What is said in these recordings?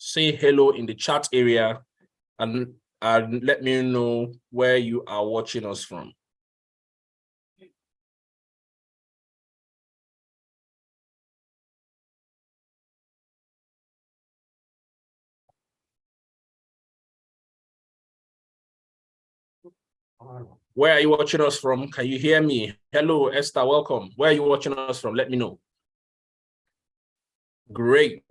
say hello in the chat area and let me know where you are watching us from. Where are you watching us from? Can you hear me? Hello, Esther, welcome. Where are you watching us from? Let me know. Great.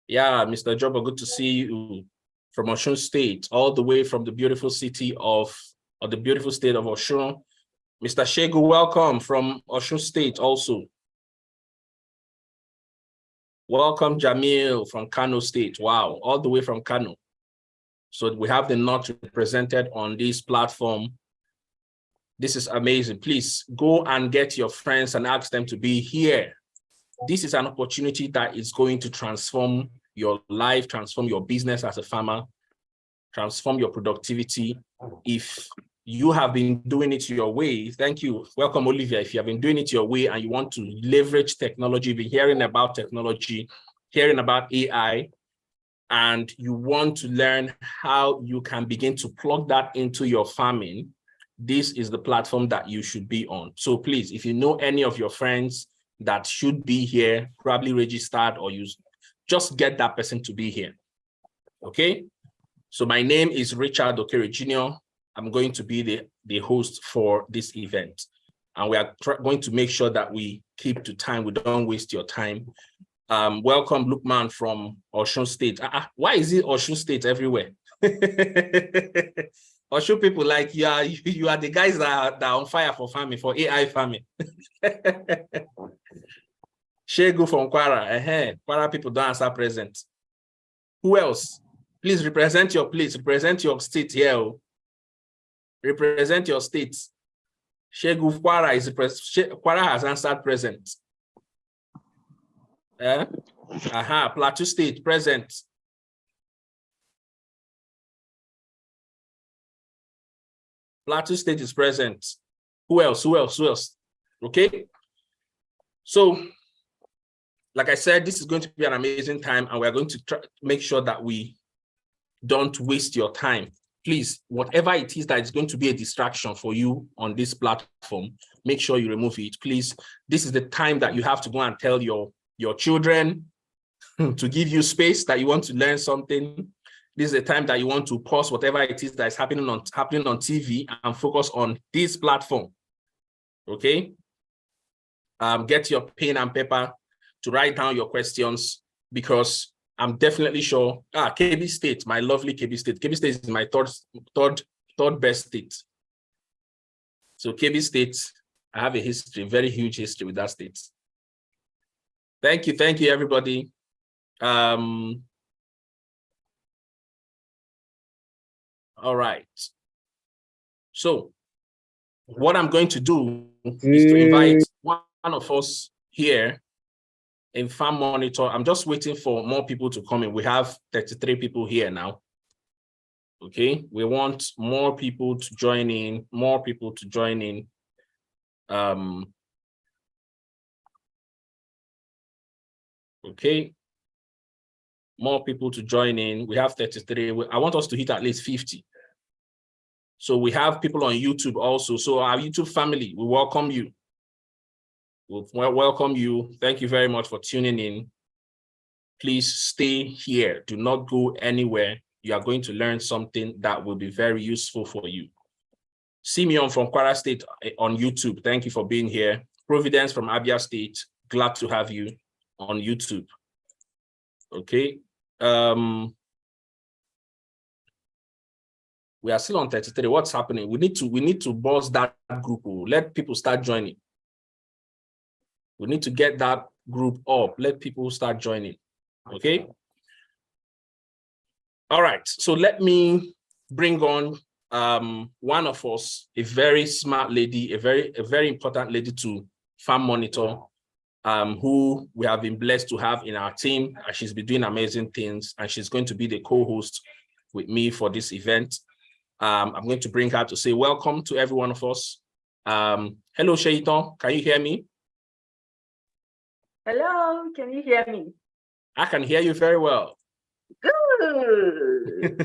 Yeah, Mr. Jobber, good to see you from Osun State, all the way from the beautiful city of, or the beautiful state of Osun. Mr. Shegu, welcome from Osun State also. Welcome, Jamil from Kano State. Wow, all the way from Kano. So we have the North represented on this platform. This is amazing. Please go and get your friends and ask them to be here. This is an opportunity that is going to transform your life, transform your business as a farmer, transform your productivity. If you have been doing it your way, thank you. Welcome, Olivia. If you have been doing it your way and you want to leverage technology, you've been hearing about technology, hearing about AI, and you want to learn how you can begin to plug that into your farming, this is the platform that you should be on. So please, if you know any of your friends that should be here, probably registered, or you just get that person to be here. Okay? So my name is Richard Okere Jr. I'm going to be the host for this event. And we are going to make sure that we keep to time. We don't waste your time. Welcome, Lukman from Osun State. Why is it Osun State everywhere? Osun people like, you are the guys that are on fire for farming, for AI farming. Shegu from Kwara. Kwara people don't answer present. Who else? Please represent your place, represent your state here. Represent your state. Shegu Kwara Kwara has answered present. Plateau State present. Plateau State is present. Who else? Who else? Who else? Okay. So, like I said, this is going to be an amazing time, and we're going to make sure that we don't waste your time. Please, whatever it is that is going to be a distraction for you on this platform, make sure you remove it. Please, this is the time that you have to go and tell your children to give you space, that you want to learn something. This is the time that you want to pause whatever it is that is happening on TV and focus on this platform. Okay? Get your pen and paper to write down your questions, because I'm definitely sure. KB State, my lovely KB State. KB State is my third best state. So KB State, I have a history, very huge history with that state. Thank you, everybody. All right. So what I'm going to do is to invite one of us here in Farm Monitor. I'm just waiting for more people to come in. We have 33 people here now. Okay, we want more people to join in, okay, more people to join in. We have 33. I want us to hit at least 50. So we have people on YouTube also. So our YouTube family, we welcome you. We'll welcome you. Thank you very much for tuning in. Please stay here. Do not go anywhere. You are going to learn something that will be very useful for you. Simeon from Kwara State on YouTube. Thank you for being here. Providence from Abia State. Glad to have you on YouTube. Okay. We are still on 33. What's happening? We need to buzz that group. Let people start joining. We need to get that group up. Let people start joining. Okay. All right. So let me bring on one of us, a very smart lady, a very important lady to Farm Monitor, who we have been blessed to have in our team. She's been doing amazing things, and she's going to be the co-host with me for this event. I'm going to bring her to say welcome to every one of us. Hello, Shaitan. Can you hear me? Hello, can you hear me? I can hear you very well. Good.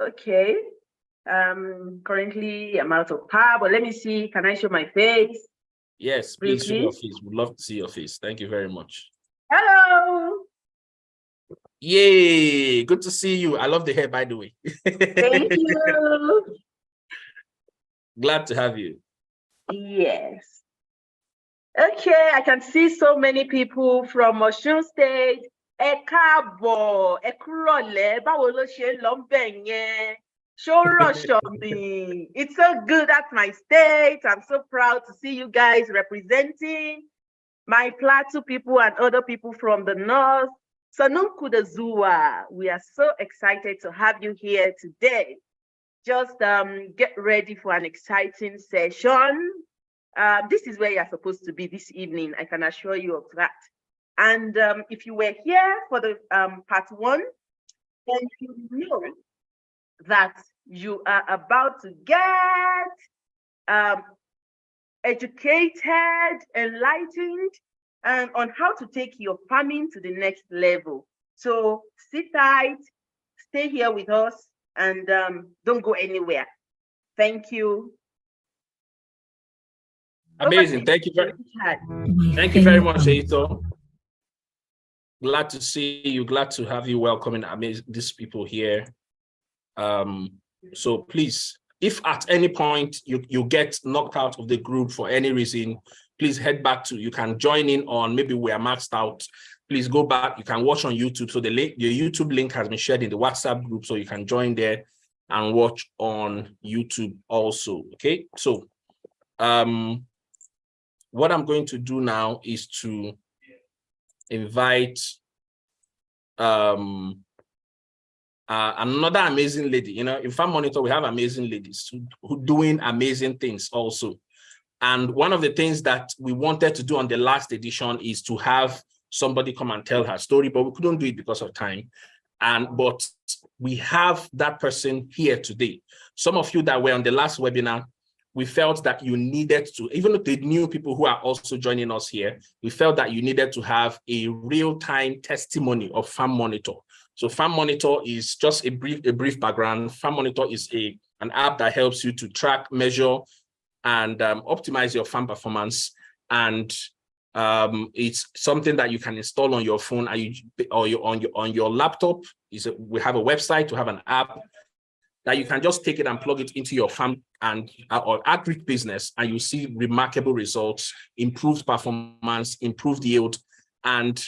Okay. Currently I'm out of power, but let me see. Can I show my face? Yes, please show your face. We'd love to see your face. Thank you very much. Hello. Yay, good to see you. I love the hair, by the way. Thank you. Glad to have you. Yes. Okay, I can see so many people from Osun State. Ẹ káàbọ̀, ẹ kúrọ̀lẹ́, báwo ló ṣe ń lọ ńbẹ̀ yẹn? Ṣó rọ̀ṣọ̀ mi? It's so good at my state. I'm so proud to see you guys representing my Plateau people and other people from the north. Sanunkuda, we are so excited to have you here today. Just get ready for an exciting session. This is where you're supposed to be this evening. I can assure you of that. And if you were here for the part one, then you know that you are about to get educated, enlightened, and on how to take your farming to the next level. So sit tight, stay here with us, and don't go anywhere. Thank you. Amazing. Thank you very much, Eito. Glad to see you. Glad to have you welcoming these people here. So please, if at any point you get knocked out of the group for any reason, please head back to, you can join in on, maybe we are maxed out. Please go back. You can watch on YouTube. So the YouTube link has been shared in the WhatsApp group, so you can join there and watch on YouTube also. Okay. So what I'm going to do now is to invite another amazing lady. You know, in Farm Monitor, we have amazing ladies who doing amazing things also. And one of the things that we wanted to do on the last edition is to have somebody come and tell her story, but we couldn't do it because of time. But we have that person here today. Some of you that were on the last webinar, we felt that you needed to, even if the new people who are also joining us here, we felt that you needed to have a real-time testimony of Farm Monitor. So Farm Monitor is just a brief background. Farm Monitor is an app that helps you to track, measure, and optimize your farm performance. And it's something that you can install on your phone on your laptop. We have a website, we have an app that you can just take it and plug it into your farm and or agri business, and you see remarkable results, improved performance, improved yield. And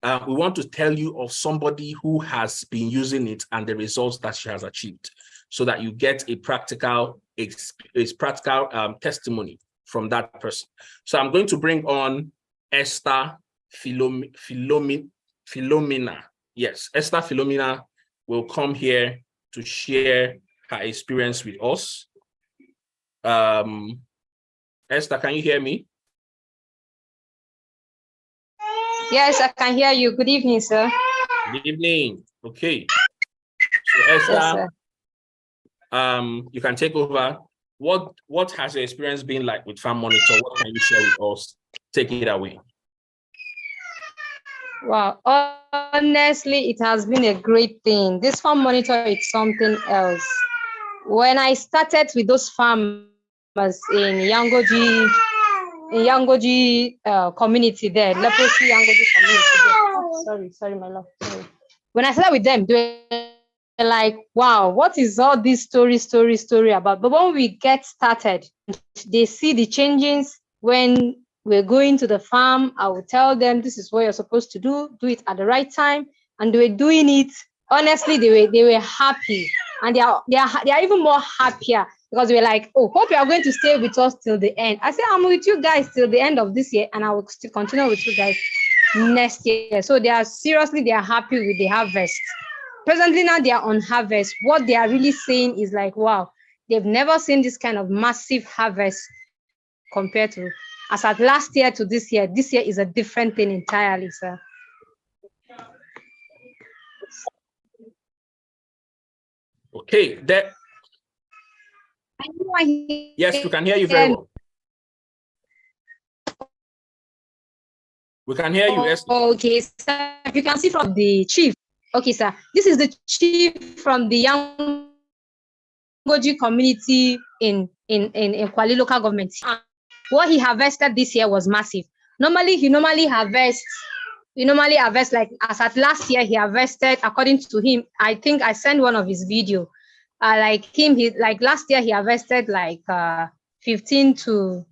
we want to tell you of somebody who has been using it and the results that she has achieved, so that you get a practical testimony from that person. So I'm going to bring on Esther Philomena. Yes, Esther Philomena will come here to share her experience with us. Esther, can you hear me? Yes, I can hear you. Good evening, sir. Good evening. Okay. So Esther, yes, you can take over. What has your experience been like with Farm Monitor? What can you share with us? Take it away. Wow, honestly, it has been a great thing. This Farm Monitor is something else. When I started with those farmers in Yangoji community there, leprosy Yangoji community there. Sorry, my love. Sorry. When I started with them, they were like, wow, what is all this story about? But when we get started, they see the changes when we're going to the farm. I will tell them this is what you're supposed to do it at the right time, and they were doing it. Honestly, they were happy, and they are even more happier because we're like, oh, hope you are going to stay with us till the end. I said, I'm with you guys till the end of this year, and I will still continue with you guys next year. So they are happy with the harvest. Presently now they are on harvest. What they are really saying is like, wow, they've never seen this kind of massive harvest compared to as at last year to this year. This year is a different thing entirely, sir. Okay, yes, we can hear you very well. We can hear you, Esther. Okay, sir. If you can see from the chief. Okay, sir. This is the chief from the Yangoji community in Kwali local government. What he harvested this year was massive. He normally harvests like as at last year he harvested, according to him. I think I sent one of his video. Like last year he harvested like 15 to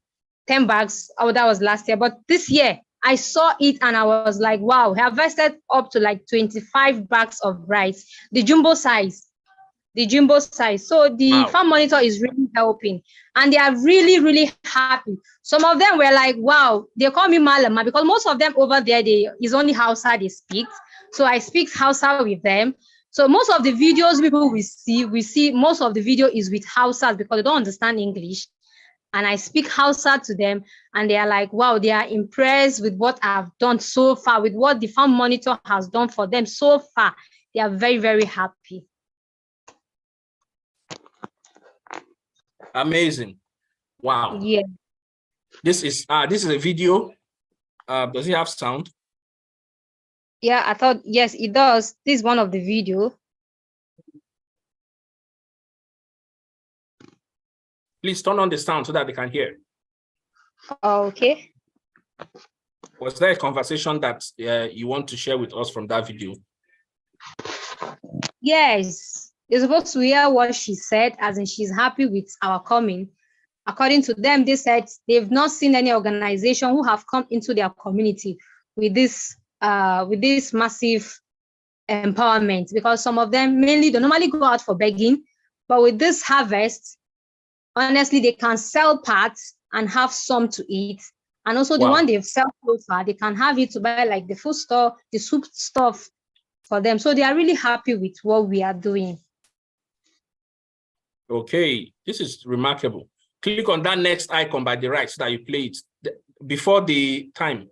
10 bags. Oh, that was last year. But this year I saw it and I was like, wow, he harvested up to like 25 bags of rice, the jumbo size. So the farm monitor is really helping and they are really, really happy. Some of them were like, wow, they call me Malama because most of them over there, is only Hausa they speak. So I speak Hausa with them. So most of the videos people we see most of the video is with Hausa because they don't understand English. And I speak Hausa to them and they are like, wow, they are impressed with what I've done so far, with what the farm monitor has done for them so far. They are very, very happy. Amazing. Wow. Yeah. This is a video. Does it have sound? Yeah, I thought, yes, it does. This is one of the video. Please turn on the sound so that they can hear. Okay. Was there a conversation that you want to share with us from that video? Yes. You're supposed to hear what she said, as in she's happy with our coming. According to them, they said they've not seen any organization who have come into their community with this massive empowerment, because some of them mainly don't normally go out for begging, but with this harvest, honestly, they can sell parts and have some to eat. And also the one they've sold so far, they can have it to buy like the food store, the soup stuff for them. So they are really happy with what we are doing. Okay, this is remarkable. Click on that next icon by the right so that you play it before the time.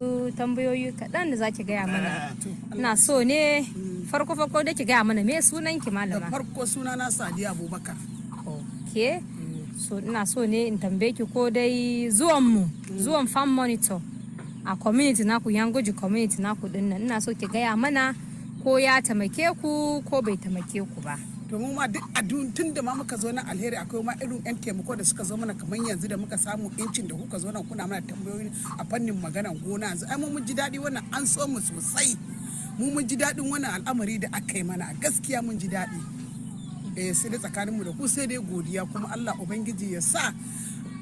Tambayoyi kaɗan da za ki gaya mana. Ina so ne farko da ki gaya mana me sunan ki malama? Da farko sunana Sadiya Abubakar. Okay. So ina so ne in tambaye ki ko dai zuwan farm monitor a community naku, Yangoji community naku din nan, ina so ki gaya mana ko ya taimake ku ko bai taimake ku ba. To mu ma duk tun da ma muka zo na alheri akwai ma irin yan taimako da suka zo mana kamar yanzu da muka samu incin da kuka zo nan kuna mana tambayoyi a fannin maganan gona yanzu ai mun ji daɗi wannan an so mu sosai, mun ji daɗin wannan al'amari da aka yi mana gaskiya mun ji daɗi. Sai dai tsakaninmu da ku sai dai godiya kuma Allah ubangiji ya sa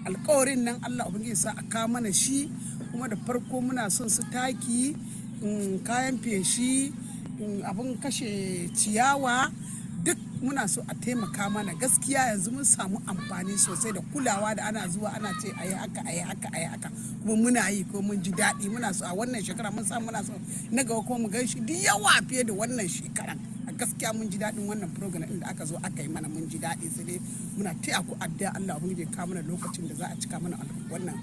alƙawarin nan Allah ubangiji ya sa a kawo mana shi, kuma da farko muna son su taki, kayan feshi, abin kashe ciyawa, duk muna so a taimaka mana. Gaskiya yanzu mun samu amfani sosai da kulawa da ana zuwa ana ce ayi haka kuma muna yi ko mun ji daɗi. Muna so a wannan shekara mun samu, muna so na gaba kuma mu gan shi da yawa fiye da wannan shekaran. A gaskiya mun ji daɗin wannan program ɗin da aka zo aka yi mana, mun ji daɗi. Sai dai muna taya ku addu'a Allah ubangiji ya kawo mana lokacin da za a cika mana wannan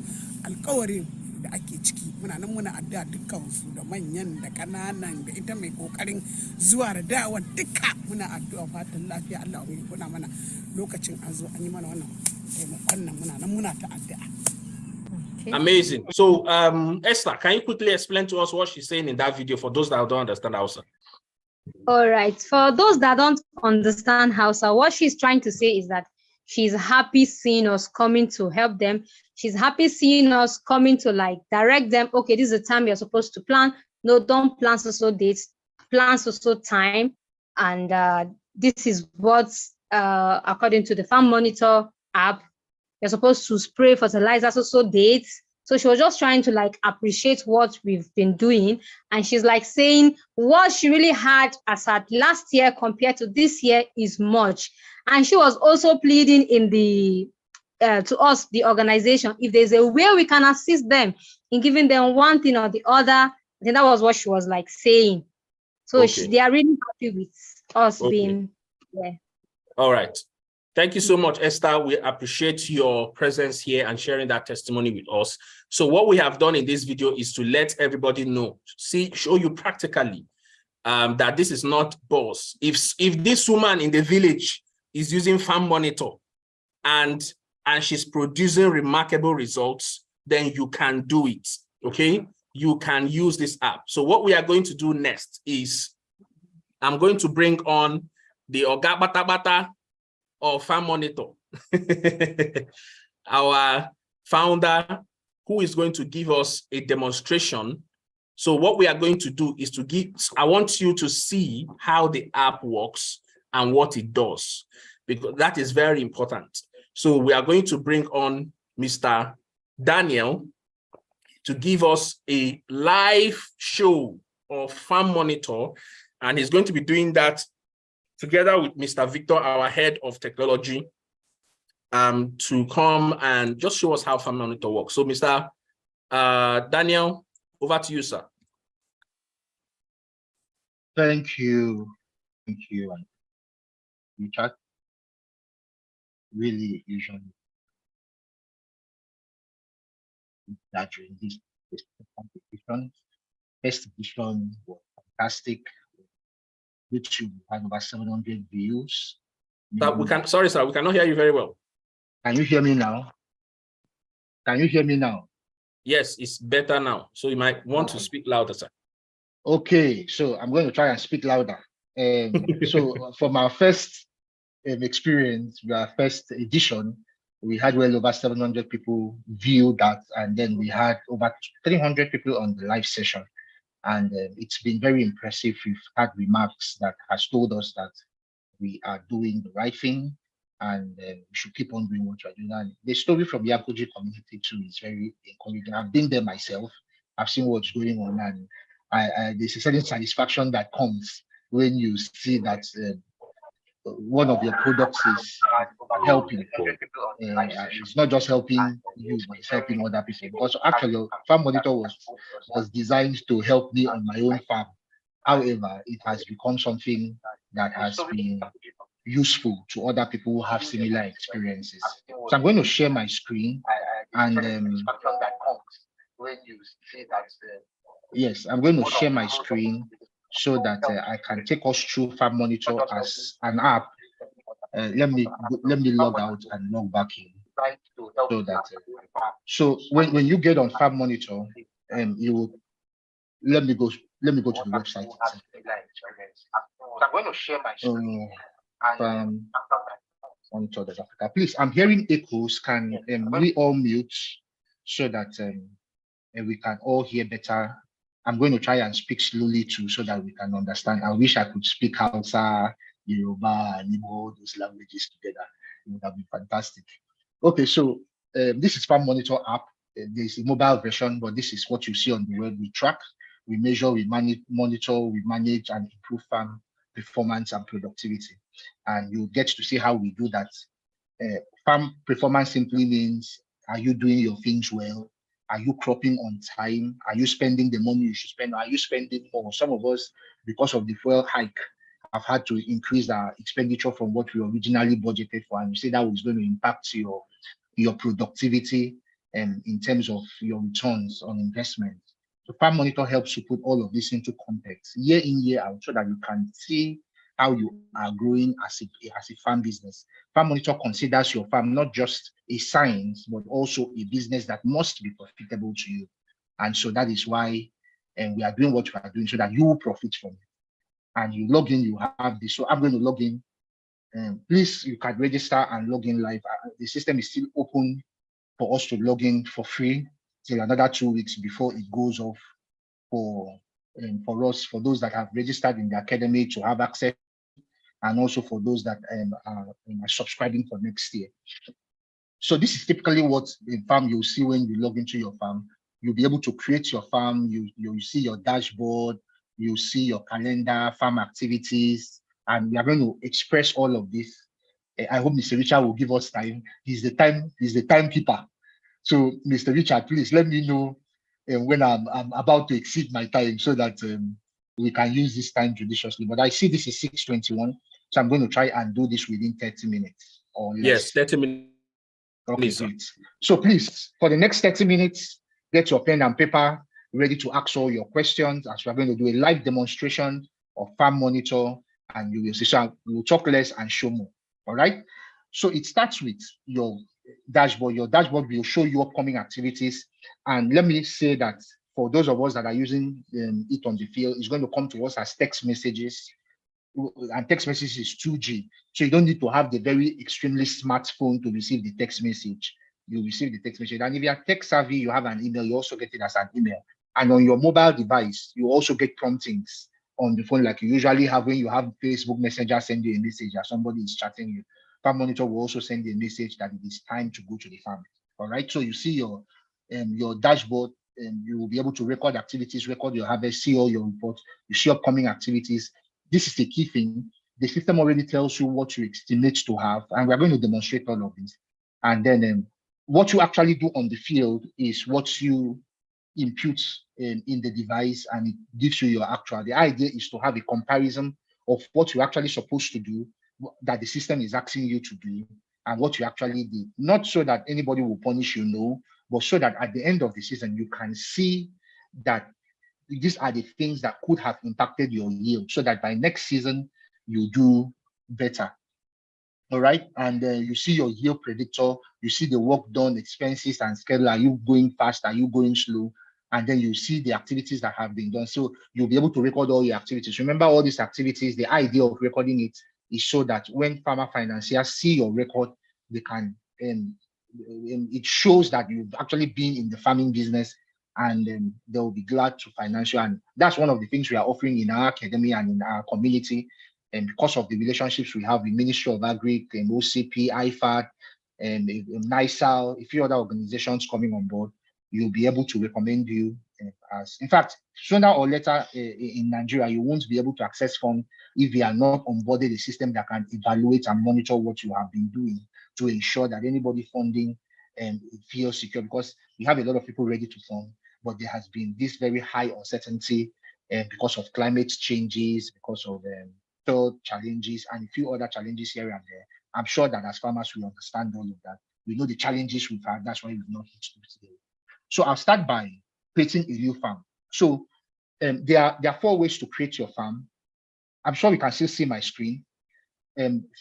alƙawarin da ake ciki. Muna nan muna addu'a dukkan su, da manyan da kananan da ita mai kokarin zuwa da dawa, duka muna addu'a fatan lafiya. Allah ya kuna mana lokacin an zo an yi mana wannan taimakon nan, muna nan muna ta addu'a. Okay. Amazing. So Esther, can you quickly explain to us what she's saying in that video for those that don't understand Hausa? All right. For those that don't understand Hausa, what she's trying to say is that she's happy seeing us coming to help them. She's happy seeing us coming to like direct them. Okay, this is the time you're supposed to plan. No, don't plan so dates, plan so time. And this is what, according to the farm monitor app, you're supposed to spray fertilizer so dates. So she was just trying to like appreciate what we've been doing. And she's like saying what she really had as at last year compared to this year is much. And she was also pleading in the to us, the organization, if there's a way we can assist them in giving them one thing or the other. I think that was what she was like saying. So Okay. they are really happy with us Okay. being there. All right. Thank you so much, Esther. We appreciate your presence here and sharing that testimony with us. So what we have done in this video is to let everybody know, show you practically that this is not boss. If this woman in the village is using farm monitor and she's producing remarkable results, then you can do it. okay, you can use this app. So what we are going to do next is I'm going to bring on the Oga Bata Bata of Farm Monitor, our founder, who is going to give us a demonstration. So what we are going to do is I want you to see how the app works and what it does, because that is very important. So we are going to bring on Mr. Daniel to give us a live show of Farm Monitor, and he's going to be doing that together with Mr. Victor, our head of technology, to come and just show us how Farm Monitor works. So Mr. Daniel, over to you, sir. Thank you. Thank you, Richard. Really, usually that during this competition, first edition was fantastic. YouTube had over 700 views. Sorry, sir, we cannot hear you very well. Can you hear me now? Can you hear me now? Yes, it's better now. So you might want to speak louder, sir. Okay, so I'm going to try and speak louder. So from our first experience, our first edition, we had well over 700 people view that, and then we had over 300 people on the live session. And it's been very impressive. We've had remarks that has told us that we are doing the right thing, and we should keep on doing what we're doing. And the story from the Yakoji community too is very encouraging. I've been there myself. I've seen what's going on, and there's a certain satisfaction that comes when you see that one of your products is helping. It's not just helping you, but it's helping other people. Because actually, Farm Monitor was designed to help me on my own farm. However, it has become something that has been useful to other people who have similar experiences. So I'm going to share my screen, and yes, I'm going to share my screen so that I can take us through Farm Monitor as an app. Let me log out and log back in, so that so when you get on Farm Monitor, you will let me go to the website. I'm going to share my screen. Farm Monitor Africa. Please, I'm hearing echoes. Can we all mute so that we can all hear better? I'm going to try and speak slowly too, so that we can understand. I wish I could speak Hausa, Yoruba, and all those languages together. It would have been fantastic. Okay, so this is Farm Monitor app. There's a mobile version, but this is what you see on the web. We track, we measure, we monitor, we manage and improve farm performance and productivity. And you get to see how we do that. Farm performance simply means, are you doing your things well? Are you cropping on time? Are you spending the money you should spend? Are you spending more? Some of us, because of the fuel hike, have had to increase our expenditure from what we originally budgeted for. And you say that was going to impact your productivity in terms of your returns on investment. So Farm Monitor helps you put all of this into context year in, year out, so that you can see how you are growing as a farm business. Farm Monitor considers your farm not just a science, but also a business that must be profitable to you. And so that is why we are doing what we are doing, so that you will profit from it. And you log in, you have this. So I'm going to log in. Please, you can register and log in live. The system is still open for us to log in for free till another 2 weeks before it goes off for us, for those that have registered in the academy to have access, and also for those that are subscribing for next year. So this is typically what in farm you'll see when you log into your farm. You'll be able to create your farm. You'll see your dashboard. You'll see your calendar, farm activities, and we are going to express all of this. I hope Mr. Richard will give us time. He's the timekeeper. So Mr. Richard, please let me know when I'm about to exceed my time, so that we can use this time judiciously. But I see this is 6:21, so I'm going to try and do this within 30 minutes or less. Yes, 30 minutes. Okay, great. So please, for the next 30 minutes, get your pen and paper ready to ask all your questions, as we're going to do a live demonstration of Farm Monitor, and you will see. So we'll talk less and show more. All right. So it starts with your dashboard. Your dashboard will show you upcoming activities. And let me say that for those of us that are using it on the field, it's going to come to us as text messages. And text message is 2G. So you don't need to have the very extremely smartphone to receive the text message. You receive the text message. And if you are tech savvy, you have an email, you also get it as an email. And on your mobile device, you also get promptings on the phone, like you usually have when you have Facebook Messenger send you a message or somebody is chatting you. Farm Monitor will also send you a message that it is time to go to the farm. All right. So you see your dashboard, and you will be able to record activities, record your harvest, see all your reports, you see upcoming activities. This is the key thing. The system already tells you what you estimate to have, and we're going to demonstrate all of this. And then what you actually do on the field is what you impute in the device, and it gives you your actual. The idea is to have a comparison of what you're actually supposed to do, that the system is asking you to do, and what you actually did. Not so that anybody will punish you, no, but so that at the end of the season, you can see that these are the things that could have impacted your yield, so that by next season, you do better. All right. And you see your yield predictor, you see the work done, expenses and schedule. Are you going fast? Are you going slow? And then you see the activities that have been done. So you'll be able to record all your activities. Remember all these activities, the idea of recording it is so that when farmer financiers see your record, they can, it shows that you've actually been in the farming business, and they'll be glad to financial. And that's one of the things we are offering in our academy and in our community. And because of the relationships we have with Ministry of Agri, and OCP, IFAD, and NISAL, a few other organizations coming on board, you'll be able to recommend you as, in fact, sooner or later in Nigeria, you won't be able to access funds if you are not onboarded a system that can evaluate and monitor what you have been doing to ensure that anybody funding feels secure, because we have a lot of people ready to fund, but there has been this very high uncertainty because of climate changes, because of challenges and a few other challenges here and there. I'm sure that as farmers, we understand all of that. We know the challenges we've had. That's why we've not hit today. So I'll start by creating a new farm. So there are 4 ways to create your farm. I'm sure you can still see my screen.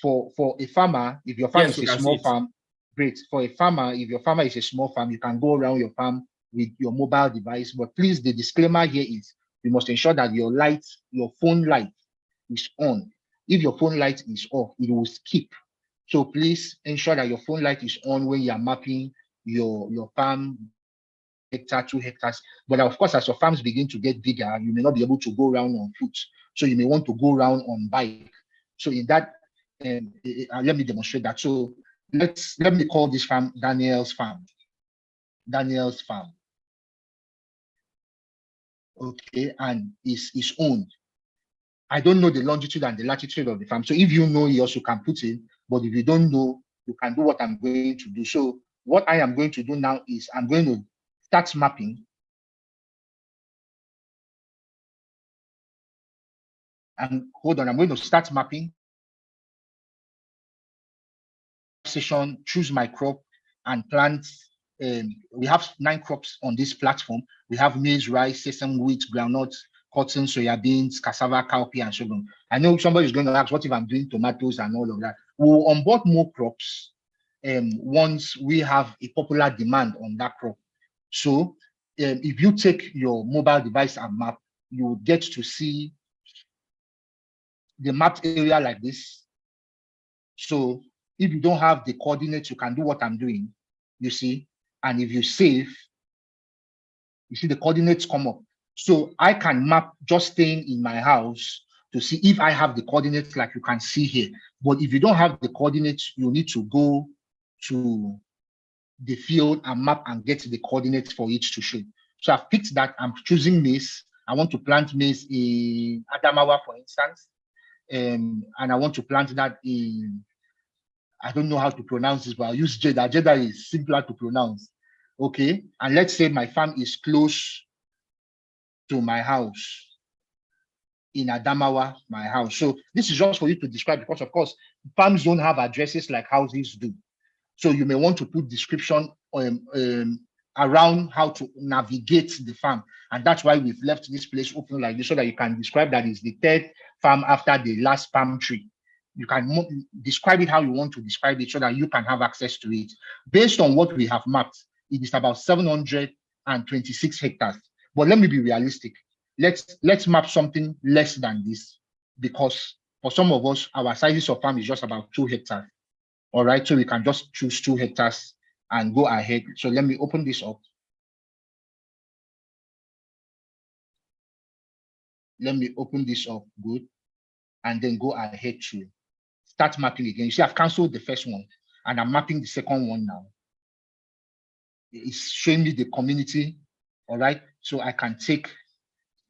For a farmer, if your farm is a small farm, great. For a farmer, if your farmer is a small farm, you can go around your farm with your mobile device. But please, the disclaimer here is you must ensure that your phone light is on. If your phone light is off, it will skip. So please ensure that your phone light is on when you are mapping your farm, hectare, 2 hectares. But of course, as your farms begin to get bigger, you may not be able to go around on foot. So you may want to go around on bike. So in that, let me demonstrate that. So let me call this farm Daniel's farm. Daniel's farm. Okay, and is owned. I don't know the longitude and the latitude of the farm. So if you know, you also can put in, but if you don't know, you can do what I'm going to do. So what I am going to do now is I'm going to start mapping. And hold on, I'm going to start mapping. Session, choose my crop and plant. We have 9 crops on this platform. We have maize, rice, sesame, wheat, groundnuts, cotton, soya beans, cassava, cowpea, and sorghum. I know somebody is going to ask, what if I'm doing tomatoes and all of that? We'll onboard more crops once we have a popular demand on that crop. So if you take your mobile device and map, you will get to see the mapped area like this. So if you don't have the coordinates, you can do what I'm doing, you see. And if you save, you see the coordinates come up. So I can map just staying in my house to see if I have the coordinates like you can see here. But if you don't have the coordinates, you need to go to the field and map and get the coordinates for it to show. So I've picked that. I'm choosing maize. I want to plant maize in Adamawa, for instance. And I want to plant that in, I don't know how to pronounce this, but I'll use Jeddah. Jeddah is simpler to pronounce. Okay. And let's say my farm is close to my house in Adamawa, my house. So this is just for you to describe, because of course, farms don't have addresses like houses do. So you may want to put description around how to navigate the farm. And that's why we've left this place open like this, so that you can describe that it's the 3rd farm after the last palm tree. You can describe it how you want to describe it so that you can have access to it. Based on what we have mapped, it is about 726 hectares. But let me be realistic. Let's map something less than this, because for some of us, our sizes of farm is just about 2 hectares. All right, so we can just choose 2 hectares and go ahead. So let me open this up. Let me open this up, good. And then go ahead to start mapping again. You see, I've canceled the first one and I'm mapping the second one now. It's showing me the community, all right? So I can take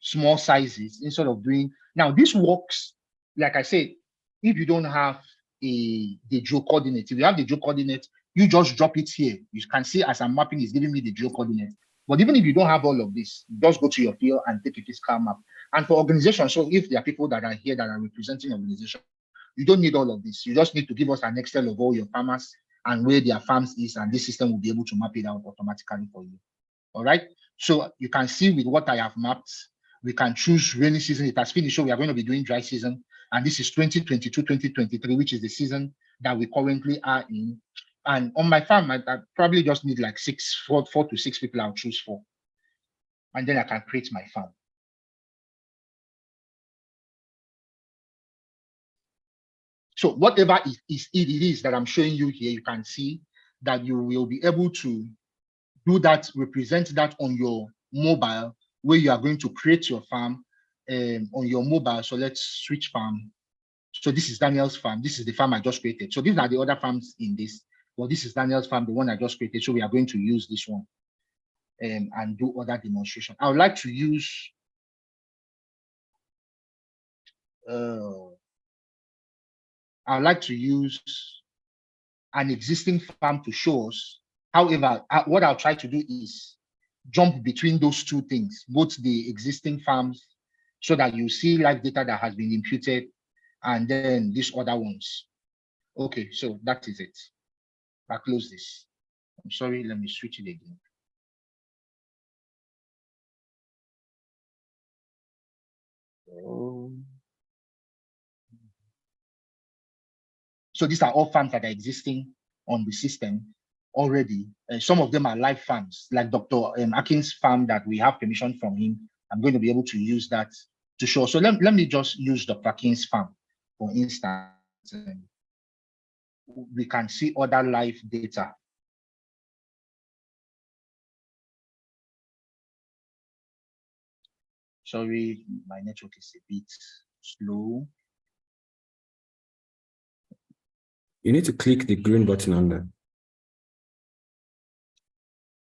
small sizes instead of doing, now this works, like I said, if you don't have the geo coordinate, if you have the geo coordinate, you just drop it here. You can see as I'm mapping, it's giving me the geo coordinate. But even if you don't have all of this, just go to your field and take a physical map. And for organizations, so if there are people that are here that are representing organizations, you don't need all of this. You just need to give us an Excel of all your farmers and where their farms is, and this system will be able to map it out automatically for you. All right. So you can see with what I have mapped, we can choose rainy season. It has finished, so we are going to be doing dry season. And this is 2022-2023, which is the season that we currently are in. And on my farm, I probably just need like 4 to 6 people I'll choose for. And then I can create my farm. So whatever it is that I'm showing you here, you can see that you will be able to do that, represent that on your mobile, where you are going to create your farm on your mobile. So let's switch farm. So this is Daniel's farm. This is the farm I just created. So these are the other farms in this. Well, this is Daniel's farm, the one I just created. So we are going to use this one and do other demonstration. I would like to use an existing farm to show us. However, what I'll try to do is jump between those two things, both the existing farms, so that you see live data that has been imputed, and then these other ones. Okay, so that is it. I'll close this. I'm sorry, let me switch it again. So these are all farms that are existing on the system already. Some of them are live farms, like Dr. Akin's farm that we have permission from him. I'm going to be able to use that to show. So let me just use Dr. Akin's farm, for instance. We can see other live data. Sorry, my network is a bit slow. You need to click the green button on there.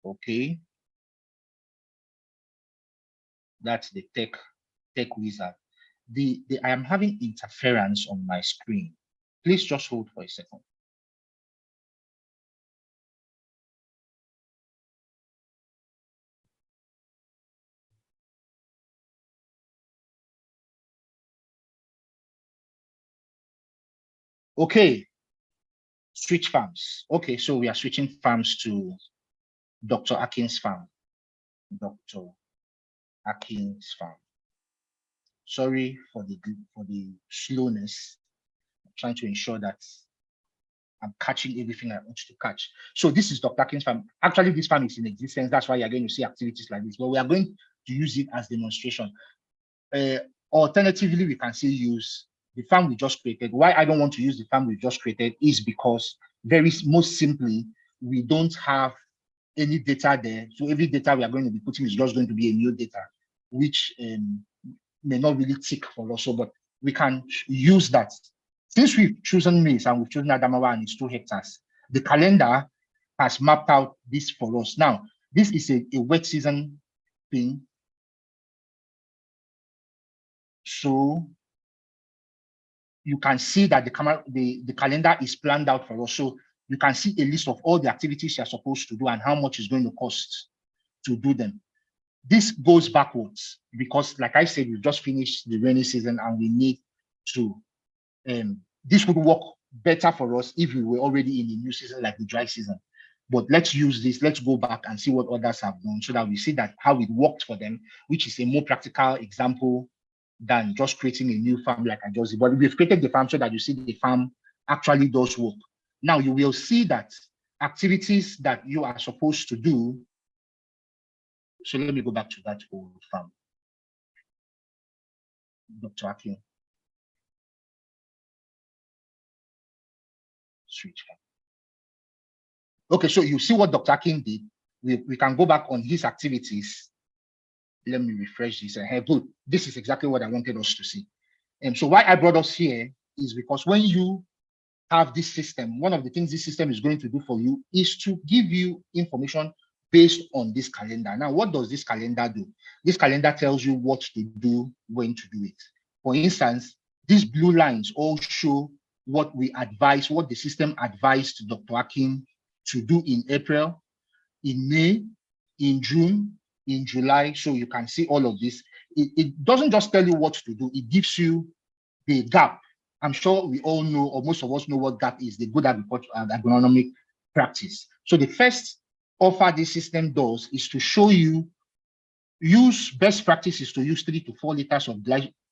Okay. That's the tech wizard. I am having interference on my screen. Please just hold for a second. Okay, switch farms. Okay, so we are switching farms to Dr. Akin's farm. Dr. Akin's farm. Sorry for the slowness. I'm trying to ensure that I'm catching everything I want to catch. So this is Dr. Akin's farm. Actually, this farm is in existence. That's why you're going to see activities like this. But we are going to use it as demonstration. Alternatively, we can still use the farm we just created. Why I don't want to use the farm we just created is because most simply, we don't have any data there. So every data we are going to be putting is just going to be a new data, which may not really tick for us. So, but we can use that. Since we've chosen maize and we've chosen Adamawa and it's 2 hectares, the calendar has mapped out this for us. Now, this is a wet season thing. So you can see that the calendar is planned out for us. So you can see a list of all the activities you're supposed to do and how much it's going to cost to do them. This goes backwards because, like I said, we just finished the rainy season and we need to, this would work better for us if we were already in a new season like the dry season. But let's use this, let's go back and see what others have done so that we see that how it worked for them, which is a more practical example than just creating a new farm like I just did. But we've created the farm so that you see the farm actually does work. Now you will see that activities that you are supposed to do. So let me go back to that old farm. Dr. Akin. Switch. Okay, so you see what Dr. Akin did. We can go back on his activities. Let me refresh this. Good. This is exactly what I wanted us to see. And so why I brought us here is because when you have this system, one of the things this system is going to do for you is to give you information based on this calendar. Now, what does this calendar do? This calendar tells you what to do, when to do it. For instance, these blue lines all show what we advise, what the system advised Dr. Akin to do in April, in May, in June, in July. So you can see all of this. It doesn't just tell you what to do, it gives you the gap. I'm sure we all know, or most of us know what gap is, the good agronomic practice. So the first offer this system does is to show you, best practice is to use 3 to 4 liters of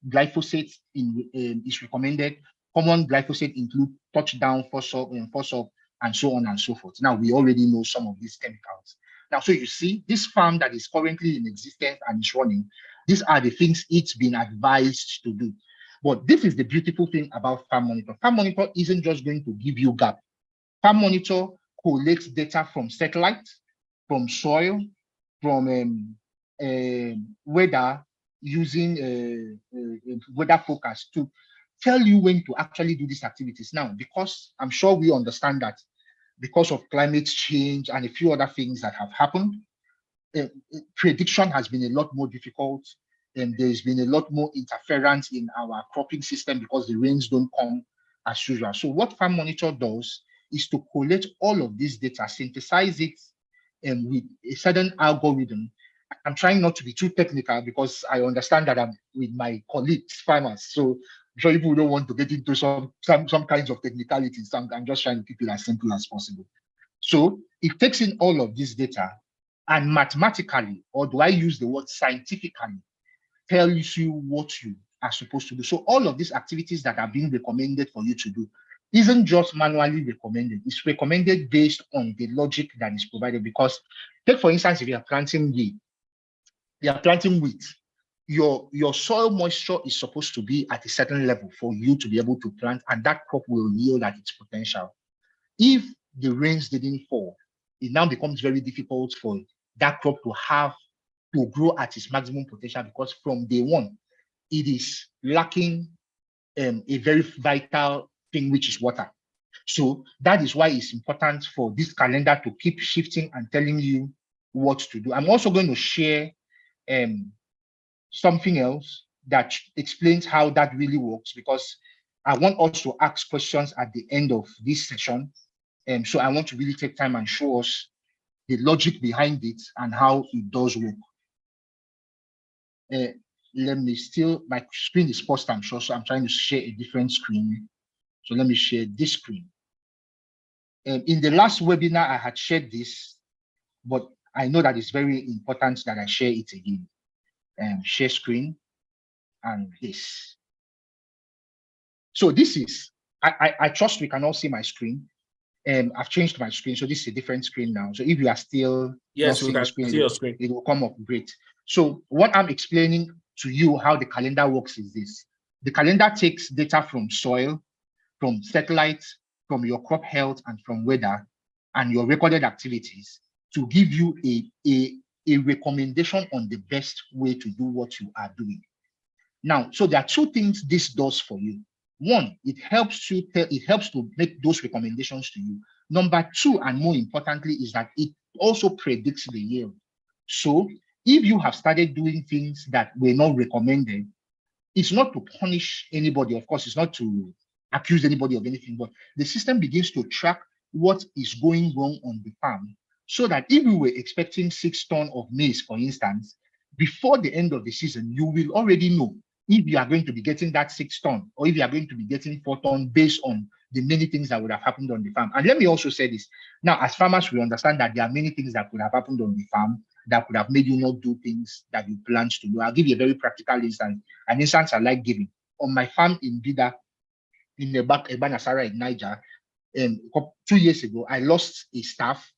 glyphosate is recommended. Common glyphosate include touchdown, phosphor, and so on and so forth. Now, we already know some of these chemicals. Now, so you see, this farm that is currently in existence and is running, these are the things it's been advised to do. But this is the beautiful thing about Farm Monitor. Farm Monitor isn't just going to give you gap. Farm Monitor collects data from satellite, from soil, from weather, using weather forecast to tell you when to actually do these activities. Now, because I'm sure we understand that because of climate change and a few other things that have happened, prediction has been a lot more difficult, and there's been a lot more interference in our cropping system because the rains don't come as usual. So what Farm Monitor does is to collect all of this data, synthesize it with a certain algorithm. I'm trying not to be too technical because I understand that I'm with my colleagues, farmers. So I'm sure people don't want to get into some kinds of technicalities. I'm just trying to keep it as simple as possible. So it takes in all of this data and mathematically, or do I use the word scientifically, tells you what you are supposed to do. So all of these activities that are being recommended for you to do isn't just manually recommended. It's recommended based on the logic that is provided. Because take, for instance, if you are planting wheat, your soil moisture is supposed to be at a certain level for you to be able to plant, and that crop will yield at its potential. If the rains didn't fall, it now becomes very difficult for that crop to grow at its maximum potential, because from day one, it is lacking a very vital thing, which is water. So that is why it's important for this calendar to keep shifting and telling you what to do. I'm also going to share something else that explains how that really works, because I want us to ask questions at the end of this session. So I want to really take time and show us the logic behind it and how it does work. Let me my screen is paused, I'm sure, so I'm trying to share a different screen. So let me share this screen. In the last webinar, I had shared this, but I know that it's very important that I share it again. Share screen and this. So this is, I trust we can all see my screen. I've changed my screen, so this is a different screen now. So if you are still yes, not we can seeing see your screen. it will come up great. So what I'm explaining to you how the calendar works is this. The calendar takes data from soil, from satellite, from your crop health, and from weather, and your recorded activities to give you a recommendation on the best way to do what you are doing. Now, so there are two things this does for you. One, it helps to make those recommendations to you. Number two, and more importantly, is that it also predicts the yield. So if you have started doing things that were not recommended, it's not to punish anybody. Of course, it's not to accuse anybody of anything, but the system begins to track what is going wrong on the farm, so that if we were expecting 6 tons of maize, for instance, before the end of the season, you will already know if you are going to be getting that 6 tons, or if you are going to be getting 4 tons based on the many things that would have happened on the farm. And let me also say this. Now, as farmers, we understand that there are many things that could have happened on the farm that could have made you not do things that you planned to do. I'll give you a very practical instance, an instance I like giving. On my farm in Bida, in the back Ebanasara in Niger, 2 years ago, I lost a staff,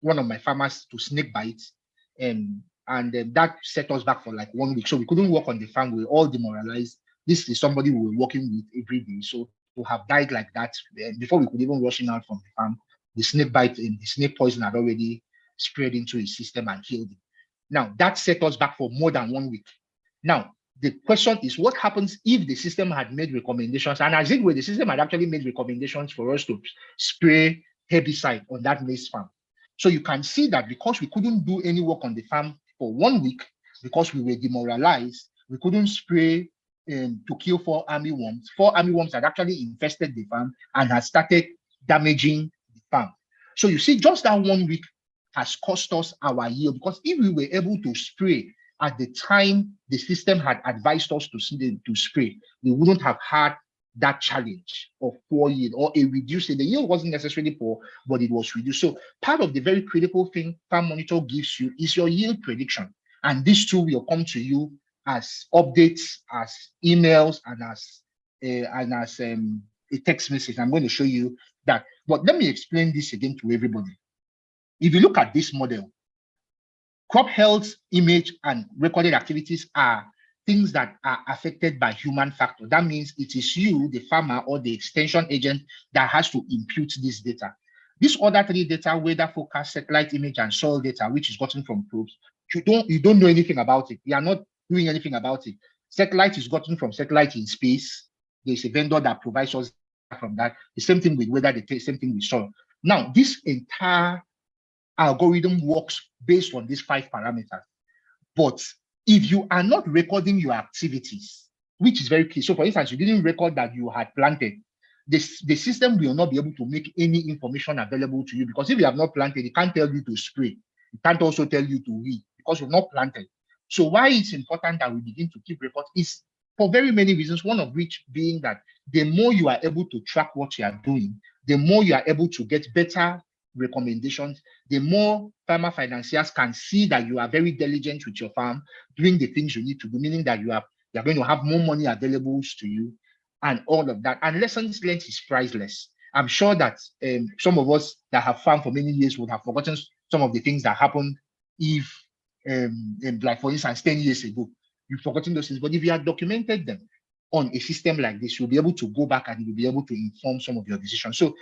one of my farmers, to snake bites, and that set us back for like 1 week. So we couldn't work on the farm. We were all demoralized. This is somebody we were working with every day. So to have died like that before we could even rush him out from the farm, the snake bite and the snake poison had already spread into his system and killed him. Now that set us back for more than 1 week. Now the question is, what happens if the system had made recommendations, and as it were, the system had actually made recommendations for us to spray herbicide on that maize farm? So you can see that because we couldn't do any work on the farm for 1 week, because we were demoralized, we couldn't spray to kill 4 armyworms. 4 armyworms had actually infested the farm and had started damaging the farm. So you see, just that 1 week has cost us our yield, because if we were able to spray at the time the system had advised us to spray, we wouldn't have had that challenge of poor yield or a reduced yield. The yield wasn't necessarily poor, but it was reduced. So part of the very critical thing Farm Monitor gives you is your yield prediction. And this too will come to you as updates, as emails, and as a text message. I'm going to show you that. But let me explain this again to everybody. If you look at this model, crop health, image, and recorded activities are things that are affected by human factor. That means it is you, the farmer, or the extension agent that has to impute this data. These other 3 data, weather forecast, satellite image, and soil data, which is gotten from probes, you don't know anything about it. You are not doing anything about it. Satellite is gotten from satellite in space. There's a vendor that provides us from that. The same thing with weather, the same thing with soil. Now, this entire algorithm works based on these 5 parameters. But if you are not recording your activities, which is very key. So for instance, you didn't record that you had planted, the system will not be able to make any information available to you, because if you have not planted, it can't tell you to spray. It can't also tell you to weed because you've not planted. So why it's important that we begin to keep records is for very many reasons, one of which being that the more you are able to track what you are doing, the more you are able to get better recommendations, the more farmer financiers can see that you are very diligent with your farm, doing the things you need to do, meaning that you're going to have more money available to you and all of that. And lessons learned is priceless. I'm sure that some of us that have farmed for many years would have forgotten some of the things that happened if, like for instance, 10 years ago, you've forgotten those things. But if you had documented them on a system like this, you'll be able to go back and you'll be able to inform some of your decisions. So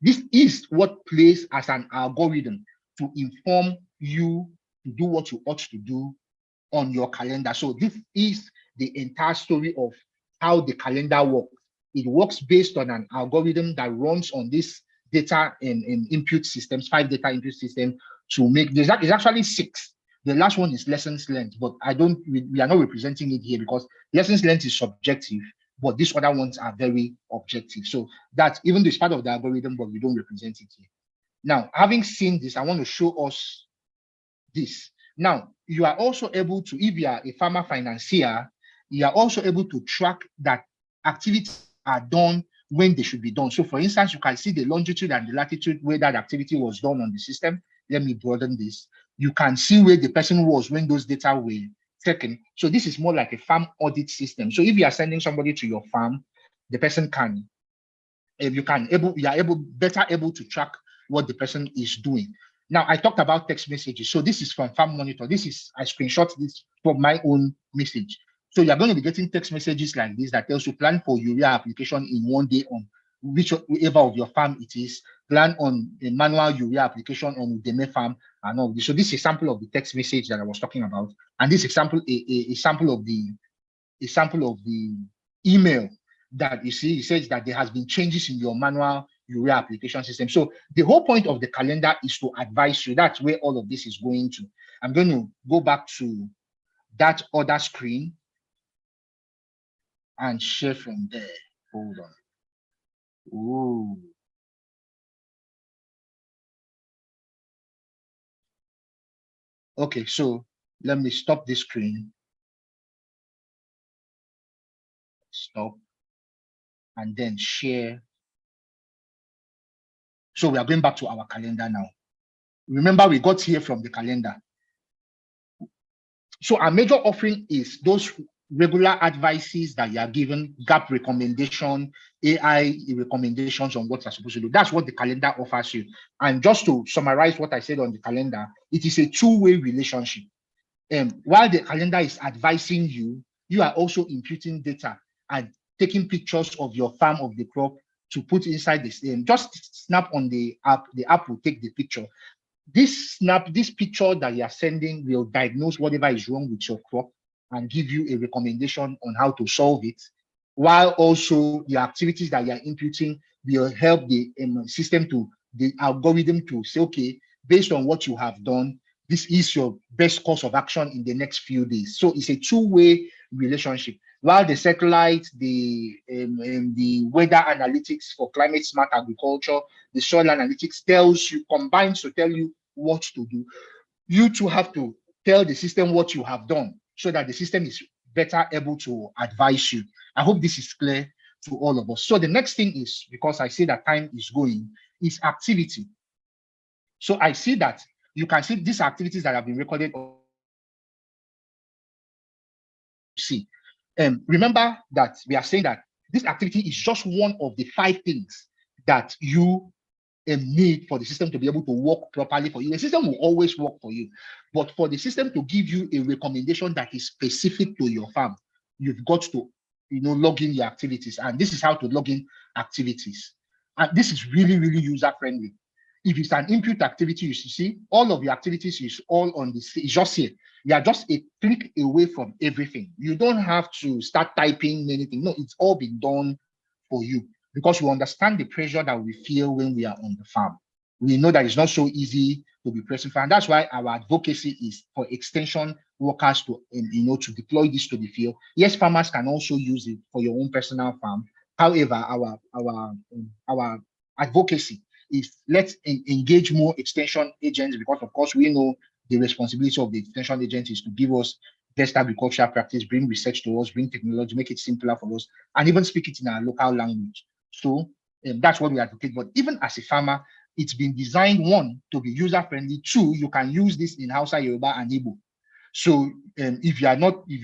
this is what plays as an algorithm to inform you to do what you ought to do on your calendar. So this is the entire story of how the calendar works. It works based on an algorithm that runs on this data and input systems, 5 data input systems to make, there's actually 6. The last one is lessons learned, but we are not representing it here because lessons learned is subjective, but these other ones are very objective. So that even though it's part of the algorithm, but we don't represent it here. Now, having seen this, I want to show us this. Now, you are also able to, if you are a farmer financier, you are also able to track that activities are done when they should be done. So for instance, you can see the longitude and the latitude where that activity was done on the system. Let me broaden this. You can see where the person was when those data were taken. So this is more like a farm audit system. So if you are sending somebody to your farm, the person can, you are better able to track what the person is doing. Now, I talked about text messages. So this is from Farm Monitor. I screenshot this from my own message. So you're going to be getting text messages like this that tells you plan for urea application in 1 day on whichever of your farm it is, plan on a manual urea application on the farm and all this. So this is a sample of the text message that I was talking about. And this example, a sample of the email that you see, it says that there has been changes in your manual urea application system. So the whole point of the calendar is to advise you. That's where all of this is going to. I'm going to go back to that other screen and share from there. Hold on. Ooh. Okay, so let me stop this screen. Stop. And then share. So we are going back to our calendar now. Remember, we got here from the calendar. So our major offering is those regular advices that you are given, gap recommendation, AI recommendations on what you're supposed to do. That's what the calendar offers you. And just to summarize what I said on the calendar, it is a two-way relationship. While the calendar is advising you, you are also imputing data and taking pictures of your farm, of the crop, to put inside this. Just snap on the app will take the picture. This picture that you are sending will diagnose whatever is wrong with your crop and give you a recommendation on how to solve it, while also the activities that you are imputing will help the system the algorithm to say, okay, based on what you have done, this is your best course of action in the next few days. So it's a two-way relationship. While the satellite, the weather analytics for climate smart agriculture, the soil analytics combines to tell you what to do, you too have to tell the system what you have done so that the system is better able to advise you. I hope this is clear to all of us. So the next thing is, because I see that time is going, is activity. So I see that you can see these activities that have been recorded. Remember that we are saying that this activity is just one of the 5 things that you need for the system to be able to work properly for you. The system will always work for you, but for the system to give you a recommendation that is specific to your farm, you've got to, log in your activities. And this is how to log in activities. And this is really, really user friendly. If it's an input activity, you see all of your activities is all on this. It's just here. You are just a click away from everything. You don't have to start typing anything. No, it's all been done for you, because we understand the pressure that we feel when we are on the farm. We know that it's not so easy to be present farm. That's why our advocacy is for extension workers to, to deploy this to the field. Yes, farmers can also use it for your own personal farm. However, our advocacy is let's engage more extension agents, because of course we know the responsibility of the extension agent is to give us best agricultural practice, bring research to us, bring technology, make it simpler for us, and even speak it in our local language. So that's what we advocate. But even as a farmer, it's been designed, 1, to be user-friendly. 2, you can use this in Hausa, Yoruba, and Igbo. So if you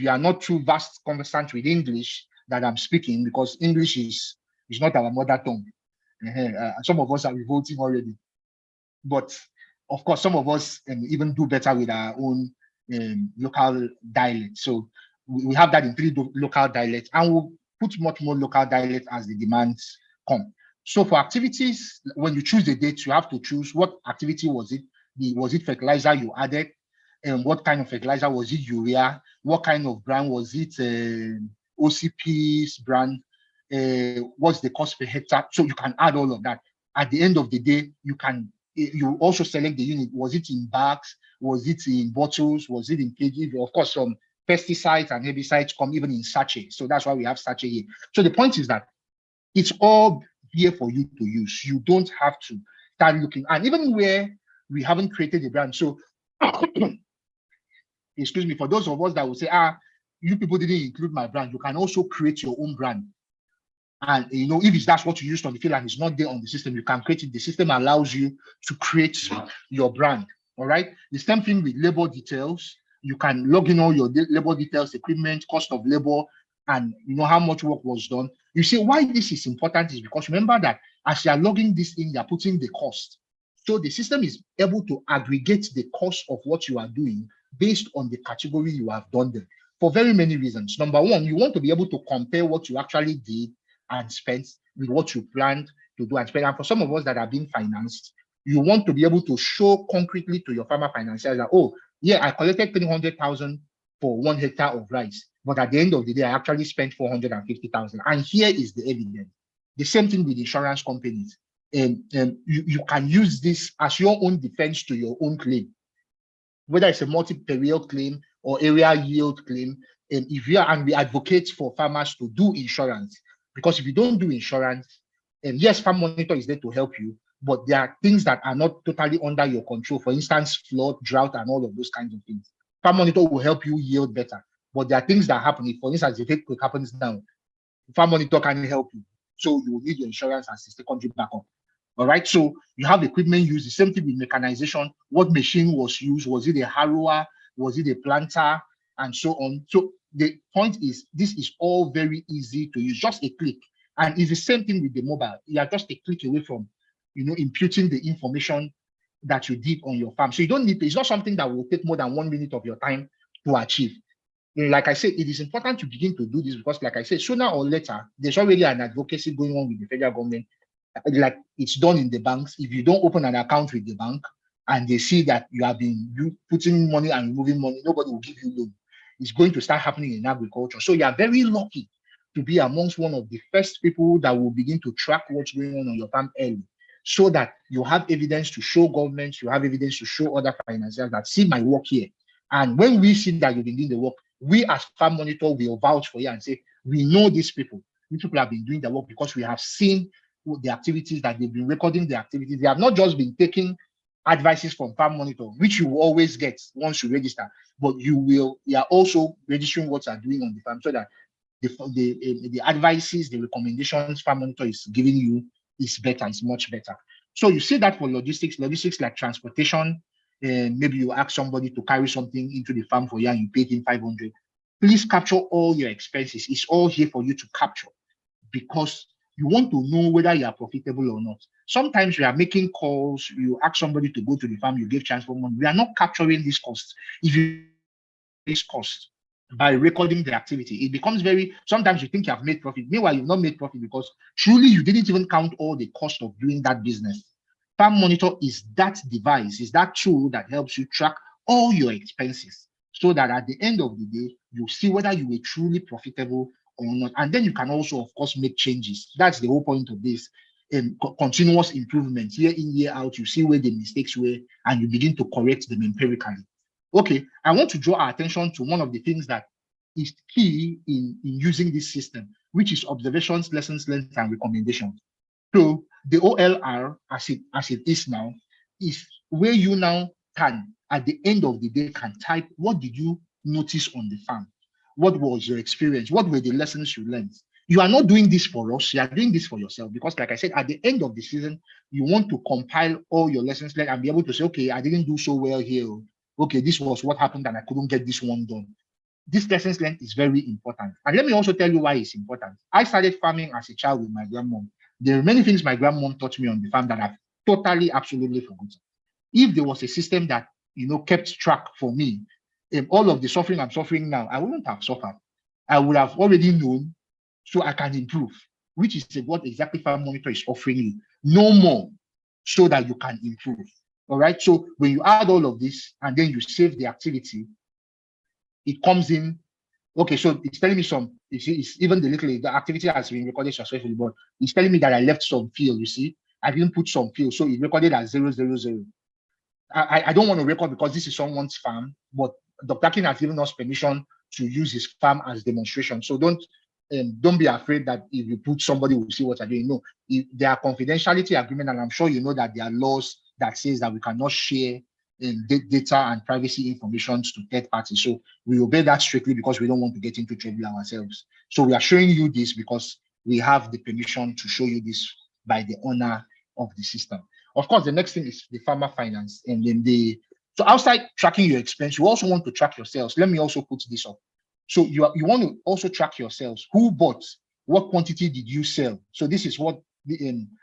are not too vast conversant with English that I'm speaking, because English is not our mother tongue. Some of us are revolting already. But of course, some of us even do better with our own local dialect. So we have that in 3 local dialects, and we'll put much more local dialects as the demands come. So for activities, when you choose the date, you have to choose what activity was it. Was it fertilizer you added? And what kind of fertilizer was it? Urea? What kind of brand was it? OCP's brand? What's the cost per hectare? So you can add all of that. At the end of the day, you also select the unit. Was it in bags? Was it in bottles? Was it in kg? Of course, some pesticides and herbicides come even in sachet. So that's why we have sachet here. So the point is that it's all here for you to use. You don't have to start looking. And even where we haven't created a brand. So, excuse me, for those of us that will say, you people didn't include my brand, you can also create your own brand. And if that's what you used on the field and it's not there on the system, you can create it. The system allows you to create your brand. All right. The same thing with labor details. You can log in all your labor details, equipment, cost of labor, and how much work was done. You see why this is important is because remember that as you are logging this in, you are putting the cost. So the system is able to aggregate the cost of what you are doing based on the category you have done them for very many reasons. Number 1, you want to be able to compare what you actually did and spent with what you planned to do and spend. And for some of us that are being financed, you want to be able to show concretely to your farmer financiers that, oh, yeah, I collected 300,000 for 1 hectare of rice, but at the end of the day, I actually spent 450,000. And here is the evidence. The same thing with insurance companies. You can use this as your own defense to your own claim, whether it's a multi-period claim or area yield claim. And we advocate for farmers to do insurance, because if you don't do insurance, and yes, Farm Monitor is there to help you, but there are things that are not totally under your control. For instance, flood, drought, and all of those kinds of things. Farm Monitor will help you yield better, but there are things that happen. If, for instance, if it happens now, Farm Monitor can help you. So you will need your insurance as a secondary backup. All right, so you have equipment used. The same thing with mechanization. What machine was used? Was it a harrower? Was it a planter? And so on. So the point is, this is all very easy to use, just a click. And it's the same thing with the mobile. You are just a click away from, imputing the information that you did on your farm. So you don't need to, it's not something that will take more than 1 minute of your time to achieve. Like I said, it is important to begin to do this because, like I said, sooner or later, there's already an advocacy going on with the federal government. Like it's done in the banks. If you don't open an account with the bank and they see that you have been putting money and removing money, nobody will give you loan. It's going to start happening in agriculture. So you are very lucky to be amongst one of the first people that will begin to track what's going on your farm early, so that you have evidence to show governments, you have evidence to show other financiers that see my work here. And when we see that you've been doing the work, we as farm monitor will vouch for you and say, we know these people. These people have been doing the work because we have seen the activities that they've been recording the activities. They have not just been taking advices from farm monitor, which you will always get once you register, but you are also registering what you are doing on the farm so that the advices, the recommendations farm monitor is giving you is better, is much better. So you see that for logistics like transportation, and maybe you ask somebody to carry something into the farm for you and you pay him 500. Please capture all your expenses. It's all here for you to capture because you want to know whether you are profitable or not. Sometimes we are making calls, you ask somebody to go to the farm, you give transport money. We are not capturing these costs. If you this cost by recording the activity, it becomes sometimes you think you have made profit. Meanwhile, you've not made profit because truly you didn't even count all the cost of doing that business. Farm Monitor is that device, is that tool that helps you track all your expenses so that at the end of the day, you see whether you were truly profitable or not. And then you can also, of course, make changes. That's the whole point of this. Continuous improvement, year in, year out, you see where the mistakes were and you begin to correct them empirically. Okay, I want to draw our attention to one of the things that is key in using this system, which is observations, lessons learned, and recommendations. So the OLR, as it is now, is where you now can, at the end of the day, can type, what did you notice on the farm? What was your experience? What were the lessons you learned? You are not doing this for us, you are doing this for yourself, because like I said, at the end of the season, you want to compile all your lessons learned and be able to say, okay, I didn't do so well here. Okay, this was what happened and I couldn't get this one done. This lessons learned is very important. And let me also tell you why it's important. I started farming as a child with my grandmom. There are many things my grandmom taught me on the farm that I've totally, absolutely forgotten. If there was a system that, kept track for me, all of the suffering I'm suffering now, I wouldn't have suffered. I would have already known so I can improve, which is what exactly Farm Monitor is offering you. No more so that you can improve. All right. So when you add all of this and then you save the activity, it comes in. Okay, so it's telling me it's even the activity has been recorded successfully, but it's telling me that I left some field, you see. I didn't put some field, so it recorded as 000. I don't want to record because this is someone's farm, but Dr. King has given us permission to use his farm as demonstration. So don't be afraid that if you put somebody will see what you're doing. No, there are confidentiality agreement, and I'm sure you know that there are laws that says that we cannot share data and privacy information to third parties. So we obey that strictly because we don't want to get into trouble ourselves. So we are showing you this because we have the permission to show you this by the owner of the system. Of course, the next thing is the farmer finance. And then so outside tracking your expense, you also want to track your sales. Let me also put this up. So you want to also track your sales. Who bought? What quantity did you sell? So this is what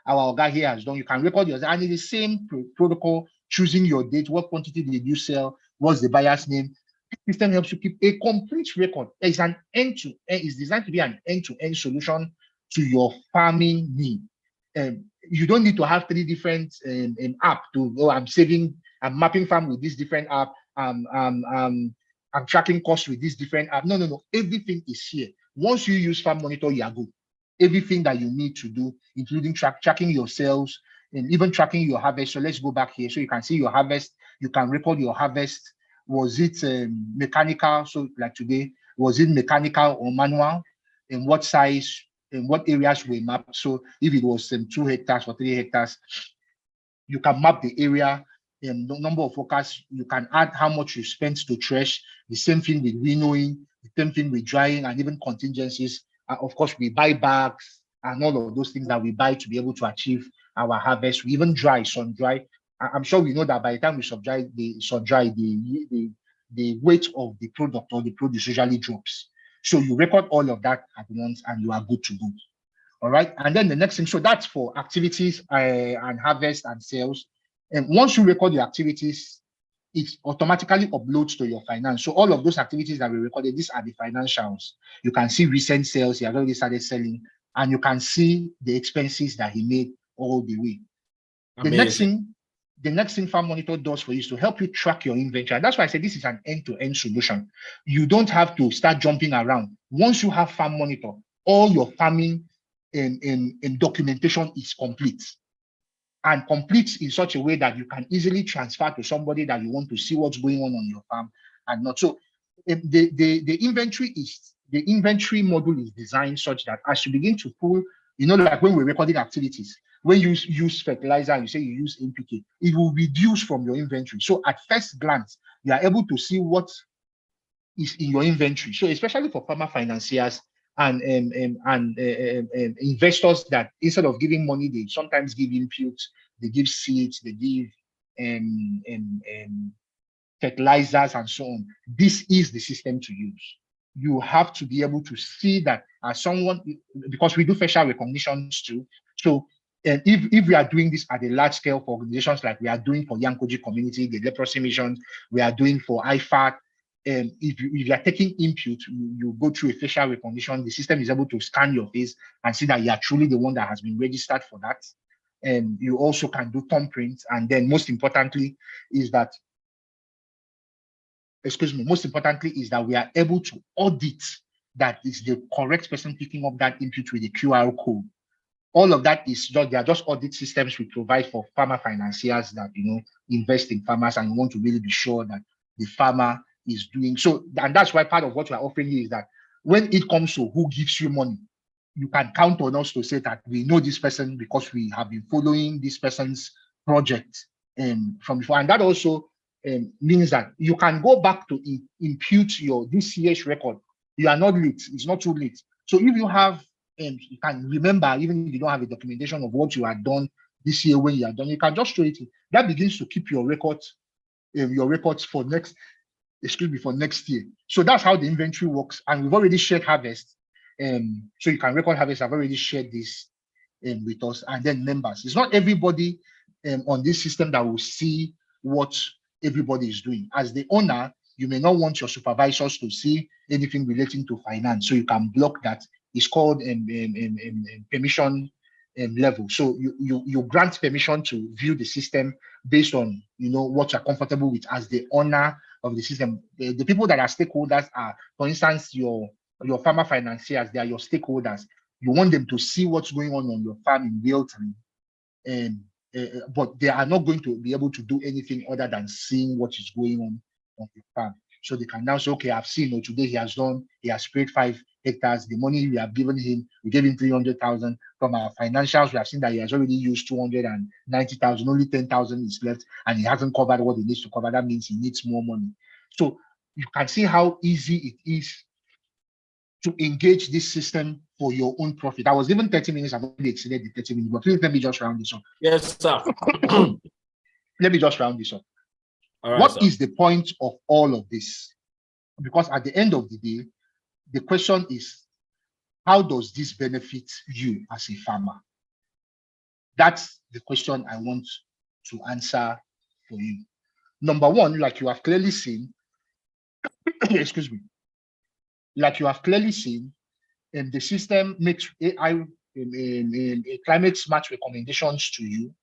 our guy here has done. You can record yours, and it's the same protocol. Choosing your date, what quantity did you sell? What's the buyer's name? This system helps you keep a complete record. It's an end-to-end. It's designed to be an end-to-end solution to your farming need. You don't need to have 3 different apps to. I'm mapping farm with this different app. I'm tracking costs with this different app. No. Everything is here. Once you use Farm Monitor, you are good. Everything that you need to do, including tracking your sales and even tracking your harvest. So let's go back here. So you can see your harvest. You can record your harvest. Was it mechanical? So like today, was it mechanical or manual? And what size and what areas were mapped? So if it was 2 hectares or 3 hectares, you can map the area and the number of workers. You can add how much you spent to thresh. The same thing with winnowing, the same thing with drying, and even contingencies. Of course, we buy bags and all of those things that we buy to be able to achieve our harvest. We even sun dry. I'm sure we know that by the time we sun dry, the weight of the product or the produce usually drops. So you record all of that at once and you are good to go. All right. And then the next thing, so that's for activities and harvest and sales. And once you record your activities, it automatically uploads to your finance. So all of those activities that we recorded, these are the financials. You can see recent sales, he has already started selling, and you can see the expenses that he made all the way. Amazing. The next thing Farm Monitor does for you is to help you track your inventory. And that's why I said this is an end-to-end solution. You don't have to start jumping around. Once you have Farm Monitor, all your farming and documentation is complete. And complete in such a way that you can easily transfer to somebody that you want to see what's going on your farm and not. So the inventory module is designed such that as you begin to pull, like when we're recording activities, when you use fertilizer, you say you use NPK, it will reduce from your inventory. So at first glance, you are able to see what is in your inventory. So especially for farmer financiers and investors that instead of giving money, they sometimes give inputs, they give seeds, they give fertilizers and so on. This is the system to use. You have to be able to see that as someone, because we do facial recognitions too. So if we are doing this at a large scale for organizations like we are doing for Yankoji community, the leprosy mission, we are doing for IFAC, if you are taking input, you go through a facial recognition, the system is able to scan your face and see that you are truly the one that has been registered for that. And you also can do thumbprints. And then most importantly is that we are able to audit that is the correct person picking up that input with the QR code. All of that is they are just audit systems we provide for farmer financiers that invest in farmers and want to really be sure that the farmer is doing so. And that's why part of what we are offering you is that when it comes to who gives you money, you can count on us to say that we know this person because we have been following this person's project from before. And that also means that you can go back to impute your DCH record. You are not late. It's not too late. So if you have, you can remember, even if you don't have a documentation of what you have done this year when you are done, you can just show it. That begins to keep your records for next year. So that's how the inventory works. And we've already shared harvest. So you can record harvest. I've already shared this with us. And then members. It's not everybody on this system that will see what everybody is doing. As the owner, you may not want your supervisors to see anything relating to finance. So you can block that. It's called permission level. So you grant permission to view the system based on what you're comfortable with as the owner of the system. The people that are stakeholders are, for instance, your farmer financiers. They are your stakeholders. You want them to see what's going on your farm in real time, but they are not going to be able to do anything other than seeing what is going on your farm. So they can now say, okay, I've seen today he has sprayed 5 hectares. The money we have given him, we gave him 300,000. From our financials, we have seen that he has already used 290,000. Only 10,000 is left, and he hasn't covered what he needs to cover. That means he needs more money. So you can see how easy it is to engage this system for your own profit. I was given 30 minutes. I've already exceeded the 30 minutes, but please let me just round this up. Yes, sir. Let me just round this up. All right, what is the point of all of this? Because at the end of the day, the question is, how does this benefit you as a farmer? That's the question I want to answer for you. Number one, like you have clearly seen, excuse me, like you have clearly seen, the system makes AI climate smart recommendations to you.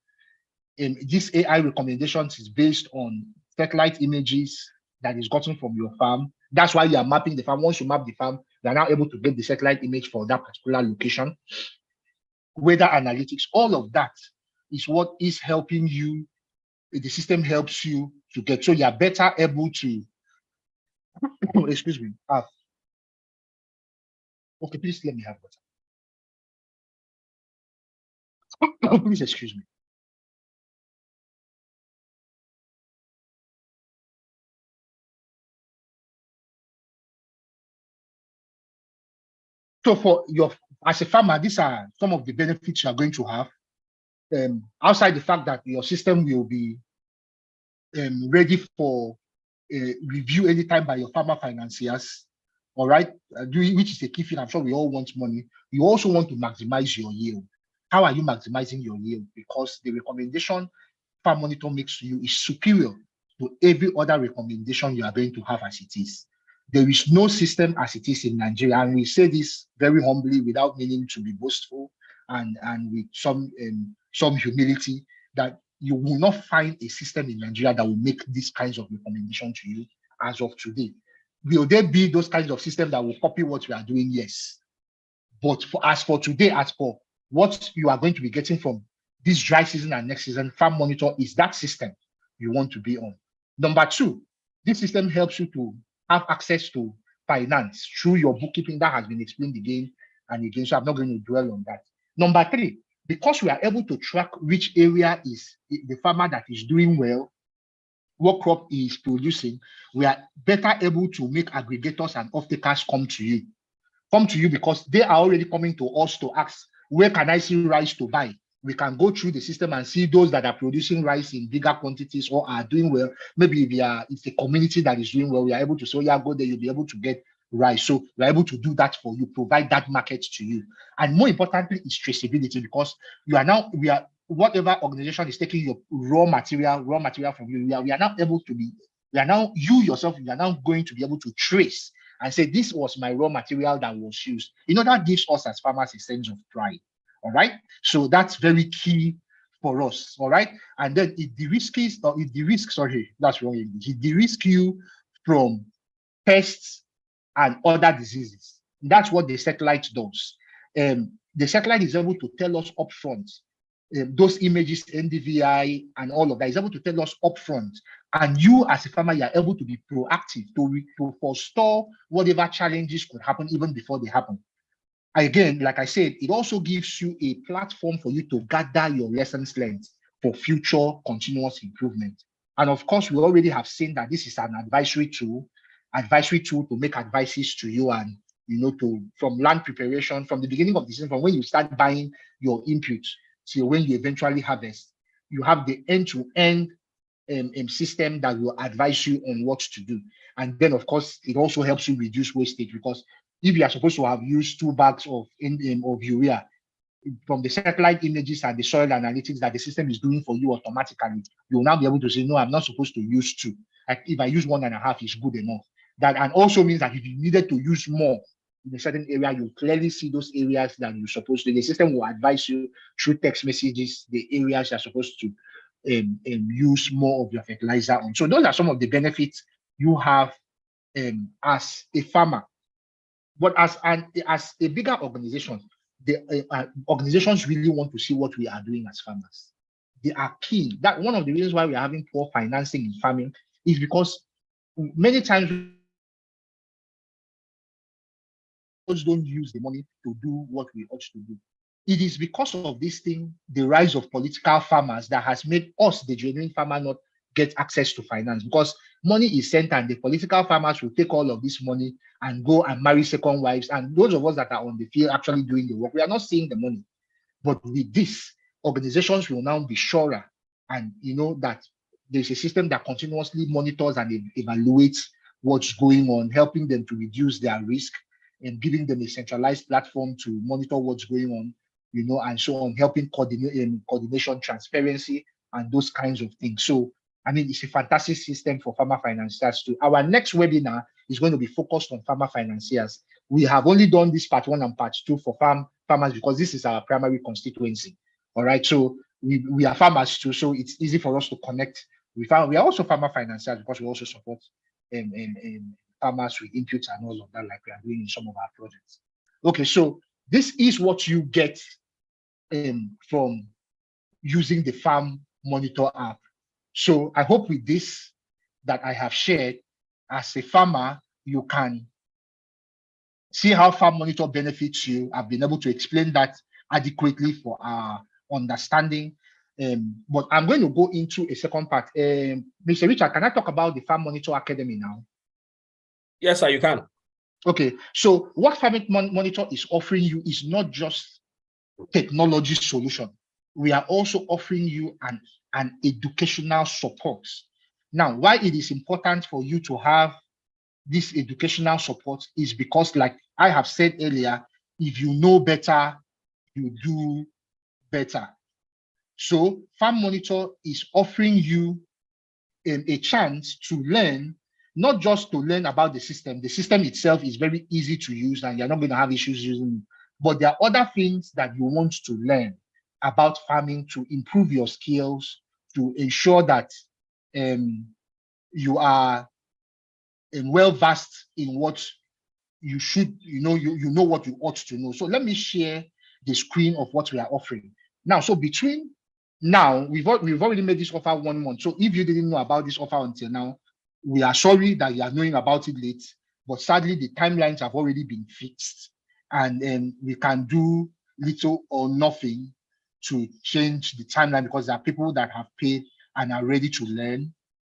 This AI recommendations is based on satellite images that is gotten from your farm. That's why you are mapping the farm. Once you map the farm, you are now able to get the satellite image for that particular location. Weather analytics, all of that is what is helping you. The system helps you to get, so you are better able to, excuse me. Okay, please let me have water. Please excuse me. So for as a farmer, these are some of the benefits you are going to have. outside the fact that your system will be ready for review anytime by your farmer financiers, all right, which is a key thing. I'm sure we all want money. You also want to maximize your yield. How are you maximizing your yield? Because the recommendation Farm Monitor makes to you is superior to every other recommendation you are going to have as it is. There is no system as it is in Nigeria, and we say this very humbly without meaning to be boastful and with some humility, that you will not find a system in Nigeria that will make these kinds of recommendations to you as of today. Will there be those kinds of systems that will copy what we are doing? Yes. But as for today, as for what you are going to be getting from this dry season and next season, Farm Monitor is that system you want to be on. Number two, this system helps you to have access to finance through your bookkeeping. That has been explained again and again, so I'm not going to dwell on that. Number three, because we are able to track which area is the farmer that is doing well, what crop is producing, we are better able to make aggregators and off-takers come to you because they are already coming to us to ask, where can I see rice to buy? We can go through the system and see those that are producing rice in bigger quantities or are doing well. Maybe if it's a community that is doing well, we are able to say, yeah, go there, you'll be able to get rice. So we're able to do that for you, provide that market to you. And more importantly, it's traceability, because whatever organization is taking your raw material from you, we are now going to be able to trace and say, this was my raw material that was used. That gives us as farmers a sense of pride. All right. So that's very key for us. All right. And then it de-risks you from pests and other diseases. That's what the satellite does. The satellite is able to tell us upfront. Those images, NDVI, and all of that is able to tell us upfront. And you, as a farmer, you are able to be proactive to forestall whatever challenges could happen even before they happen. Again, like I said, it also gives you a platform for you to gather your lessons learned for future continuous improvement. And of course, we already have seen that this is an advisory tool to make advices to you and, from land preparation, from the beginning of the season, from when you start buying your inputs till when you eventually harvest. You have the end-to-end system that will advise you on what to do. And then, of course, it also helps you reduce wastage, because if you are supposed to have used 2 bags of urea, from the satellite images and the soil analytics that the system is doing for you automatically, you will now be able to say, no, I'm not supposed to use 2. Like if I use 1.5, it's good enough. That and also means that if you needed to use more in a certain area, you clearly see those areas that you're supposed to. The system will advise you through text messages the areas you're supposed to use more of your fertilizer on. So those are some of the benefits you have as a farmer. But as a bigger organization, the organizations really want to see what we are doing as farmers. They are keen. That one of the reasons why we are having poor financing in farming is because many times we don't use the money to do what we ought to do. It is because of this thing, the rise of political farmers, that has made us, the genuine farmer, not get access to finance, because money is sent and the political farmers will take all of this money and go and marry second wives. And those of us that are on the field actually doing the work, we are not seeing the money. But with this, organizations will now be surer, and that there's a system that continuously monitors and evaluates what's going on, helping them to reduce their risk and giving them a centralized platform to monitor what's going on, and so on, helping coordination, transparency, and those kinds of things. So, it's a fantastic system for farmer financiers too. Our next webinar is going to be focused on farmer financiers. We have only done this part 1 and part 2 for farmers because this is our primary constituency. All right, so we are farmers too, so it's easy for us to connect with farmers. We are also farmer financiers because we also support farmers with inputs and all of that, like we are doing in some of our projects. Okay, so this is what you get from using the Farm Monitor app. So I hope with this that I have shared, as a farmer, you can see how Farm Monitor benefits you. I've been able to explain that adequately for our understanding. But I'm going to go into a second part. Mr. Richard, can I talk about the Farm Monitor Academy now? Yes, sir, you can. Okay, so what Farm Monitor is offering you is not just technology solution. we are also offering you an educational support. Now, why it is important for you to have this educational support is because, like I have said earlier, if you know better, you do better. So Farm Monitor is offering you a chance to learn, not just to learn about the system. The system itself is very easy to use and you're not going to have issues using it. But there are other things that you want to learn about farming to improve your skills, to ensure that you are well versed in what you should, you know what you ought to know. So let me share the screen of what we are offering. Now, so between now, we've already made this offer 1 month. So if you didn't know about this offer until now, we are sorry that you are knowing about it late, but sadly the timelines have already been fixed and we can do little or nothing to change the timeline because there are people that have paid and are ready to learn.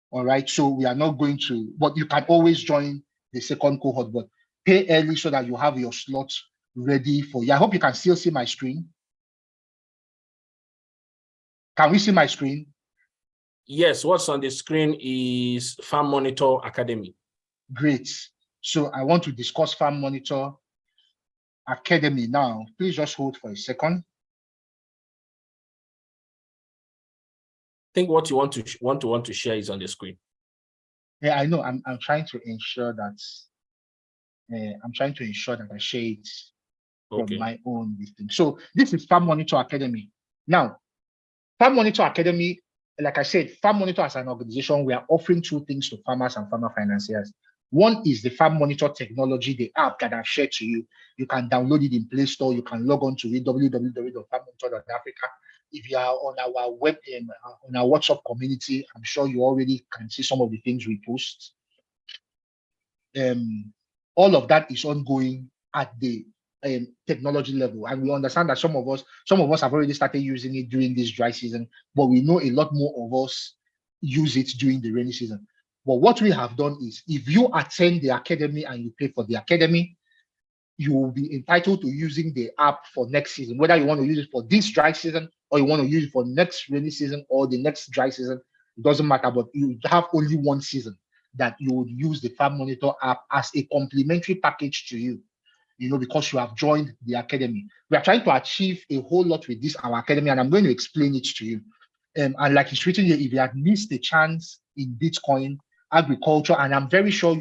All right, so we are not going to, but you can always join the second cohort, but pay early so that you have your slot ready for you. I hope you can still see my screen. Can we see my screen? Yes, what's on the screen is Farm Monitor Academy. Great. So I want to discuss Farm Monitor Academy now. Please just hold for a second. I think what you want to share is on the screen. Yeah, I know. I'm trying to ensure that I share it from my own thing. So this is Farm Monitor Academy. Now, Farm Monitor Academy, like I said, Farm Monitor as an organization, we are offering 2 things to farmers and farmer financiers. One is the Farm Monitor technology, the app that I've shared to you. You can download it in Play Store. You can log on to it, www.farmmonitor.africa. If you are on our web, on our WhatsApp community, I'm sure you already can see some of the things we post. All of that is ongoing at the technology level, and we understand that some of us have already started using it during this dry season, but we know a lot more of us use it during the rainy season. But what we have done is, if you attend the academy and you pay for the academy, you will be entitled to using the app for next season, whether you want to use it for this dry season or you want to use it for next rainy season or the next dry season. It doesn't matter, but you have only 1 season that you would use the Farm Monitor app as a complimentary package to you, because you have joined the academy. We are trying to achieve a whole lot with this, our academy, and I'm going to explain it to you. And like it's written here, if you had missed a chance in Bitcoin, agriculture, and I'm very sure,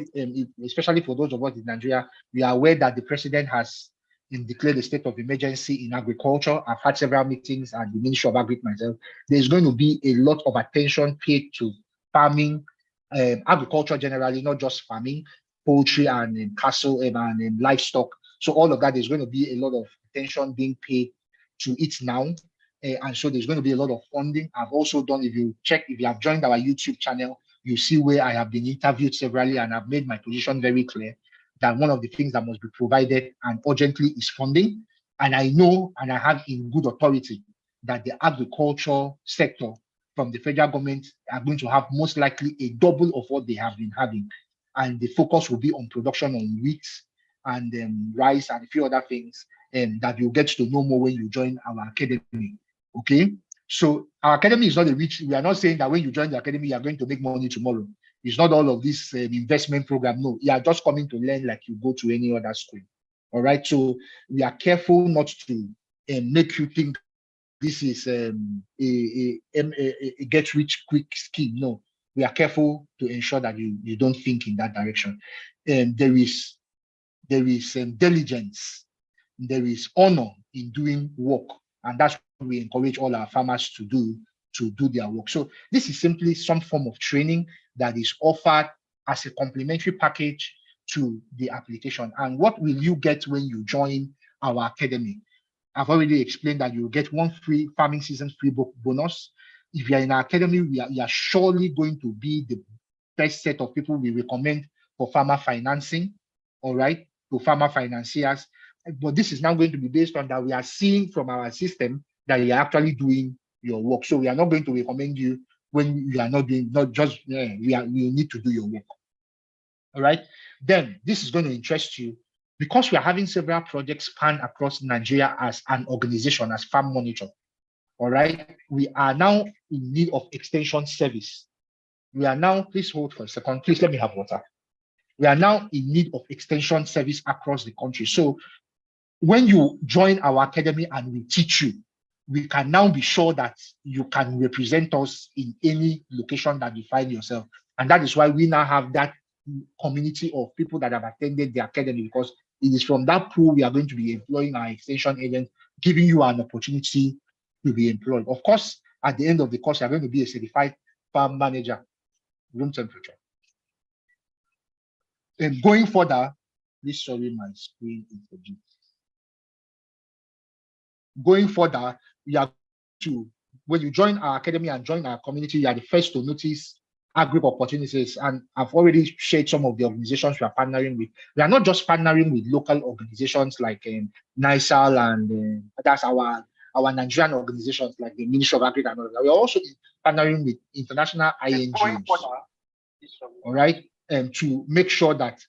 especially for those of us in Nigeria, we are aware that the president has declared a state of emergency in agriculture. I've had several meetings at the Ministry of Agri myself. There's going to be a lot of attention paid to farming, agriculture generally, not just farming, poultry and cattle and livestock. So all of that, there's going to be a lot of attention being paid to it now. And so there's going to be a lot of funding. I've also done, if you have joined our YouTube channel, you see where I have been interviewed severally, and I've made my position very clear that one of the things that must be provided and urgently is funding. And I know, and I have in good authority, that the agriculture sector from the federal government are going to have most likely a double of what they have been having. And the focus will be on production on wheat and rice and a few other things that you'll get to know more when you join our academy. Okay, so our academy is not we are not saying that when you join the academy, you are going to make money tomorrow. It's not all of this investment program. No, you are just coming to learn like you go to any other school. All right, so we are careful not to make you think this is a get rich quick scheme. No, we are careful to ensure that you don't think in that direction. There is diligence, there is honor in doing work, and that's what we encourage all our farmers to do their work. So this is simply some form of training that is offered as a complimentary package to the application. And what will you get when you join our academy? I've already explained that you will get 1 free farming season free bonus. If you are in our academy, we are surely going to be the best set of people we recommend for farmer financing, all right, to farmer financiers. But this is now going to be based on that we are seeing from our system that you are actually doing your work. So we are not going to recommend you when you are not doing, not just, we need to do your work. All right. Then this is going to interest you because we are having several projects span across Nigeria as an organization, as Farm Monitor. All right. We are now in need of extension service. We are now, please hold for a second. Please let me have water. We are now in need of extension service across the country. So when you join our academy and we teach you, we can now be sure that you can represent us in any location that you find yourself. And that is why we now have that community of people that have attended the academy, because it is from that pool we are going to be employing our extension agents, giving you an opportunity to be employed. Of course, at the end of the course, you're going to be a certified farm manager, room temperature. And going further, please, sorry, my screen is a bit. Going further, we are to, when you join our academy and join our community, you are the first to notice our group opportunities. And I've already shared some of the organizations we are partnering with. We are not just partnering with local organizations like NISAL and that's our Nigerian organizations like the Ministry of Agriculture and all that. We are also partnering with international INGOs. All right, and to make sure that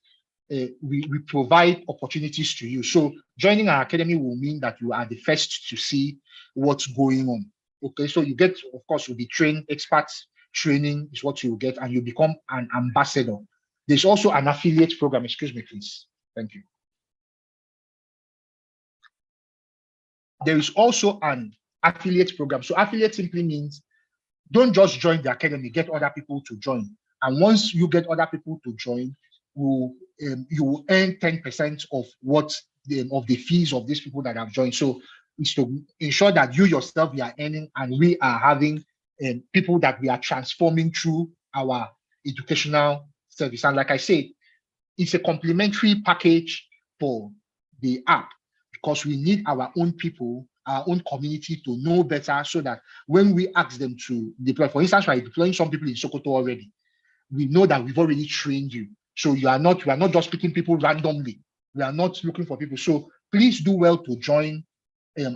we provide opportunities to you. So joining our academy will mean that you are the first to see what's going on. Okay, so you get, of course, you'll be trained, experts training is what you get, and you become an ambassador. There's also an affiliate program. Excuse me, please. Thank you. There is also an affiliate program. So affiliate simply means don't just join the academy, get other people to join. And once you get other people to join, you will earn 10% of what of the fees of these people that have joined. So it's to ensure that you yourself you are earning, and we are having people that we are transforming through our educational service. And like I said, it's a complimentary package for the app, because we need our own people, our own community to know better, so that when we ask them to deploy, for instance, we are deploying some people in Sokoto already. We know that we've already trained you. So we are not just picking people randomly. We are not looking for people. So please do well to join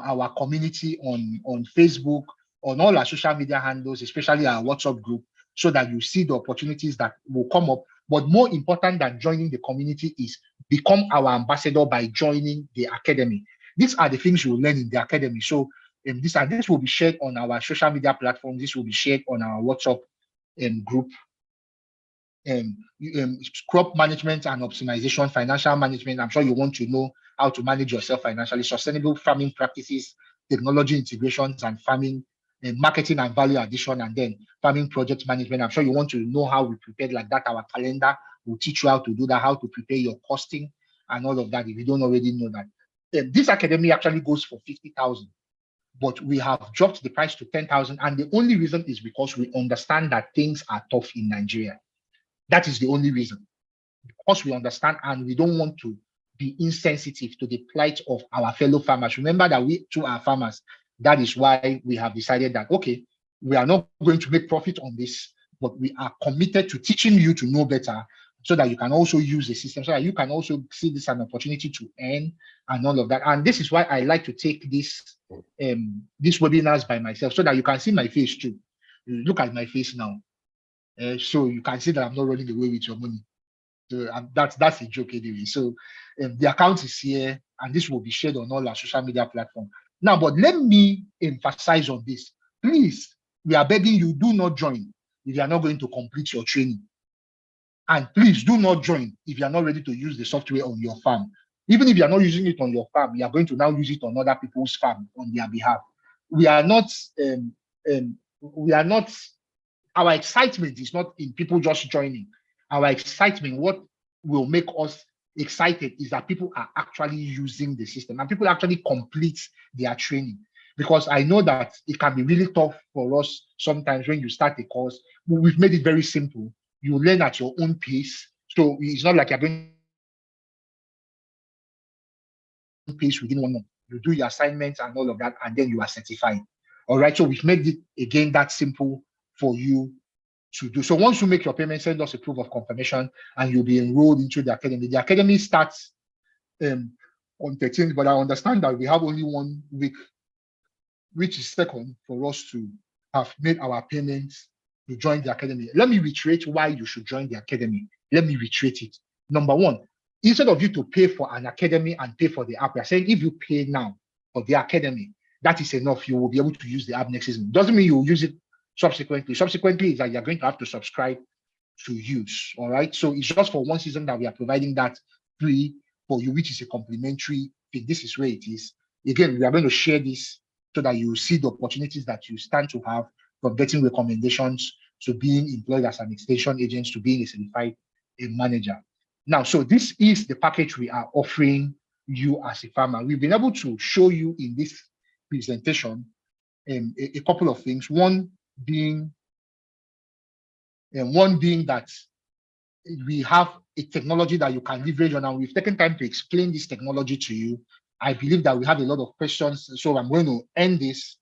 our community on Facebook, on all our social media handles, especially our WhatsApp group, so that you see the opportunities that will come up. But more important than joining the community is become our ambassador by joining the academy. These are the things you will learn in the academy. So this will be shared on our social media platforms. This will be shared on our WhatsApp group. Crop management and optimization, financial management. I'm sure you want to know how to manage yourself financially, sustainable farming practices, technology integrations, and farming marketing and value addition, and then farming project management. I'm sure you want to know how we prepare like that. Our calendar will teach you how to do that, how to prepare your costing and all of that, if you don't already know that. This academy actually goes for 50,000, but we have dropped the price to 10,000. And the only reason is because we understand that things are tough in Nigeria. That is the only reason, because we understand and we don't want to be insensitive to the plight of our fellow farmers. Remember that we too are farmers. That is why we have decided that, okay, we are not going to make profit on this, but we are committed to teaching you to know better, so that you can also use the system, so that you can also see this as an opportunity to earn and all of that. And this is why I like to take these webinars by myself, so that you can see my face too. Look at my face now. So you can see that I'm not running away with your money. So that's a joke anyway. So the account is here, and this will be shared on all our social media platforms. Now, but let me emphasize on this. Please, we are begging you, do not join if you are not going to complete your training. And please do not join if you are not ready to use the software on your farm. Even if you are not using it on your farm, you are going to now use it on other people's farm on their behalf. Our excitement is not in people just joining. Our excitement, what will make us excited, is that people are actually using the system and people actually complete their training. Because I know that it can be really tough for us sometimes when you start a course. We've made it very simple. You learn at your own pace. So it's not like you're going to pace within 1 month. You do your assignments and all of that, and then you are certified. All right. So we've made it again that simple for you to do. So once you make your payment, send us a proof of confirmation and you'll be enrolled into the academy. The academy starts on 13th, but I understand that we have only 1 week, which is second, for us to have made our payments to join the academy. Let me reiterate why you should join the academy. Let me reiterate it. Number one, instead of you to pay for an academy and pay for the app, we are saying if you pay now for the academy, that is enough. You will be able to use the app next season. Doesn't mean you will use it subsequently. Subsequently is that you're going to have to subscribe to use. All right. So it's just for one season that we are providing that free for you, which is a complimentary thing. This is where it is. Again, we are going to share this so that you see the opportunities that you stand to have from getting recommendations to being employed as an extension agent to being a certified manager. Now, so this is the package we are offering you as a farmer. We've been able to show you in this presentation a couple of things. One being that we have a technology that you can leverage on, and we've taken time to explain this technology to you. I believe that we have a lot of questions, so I'm going to end this.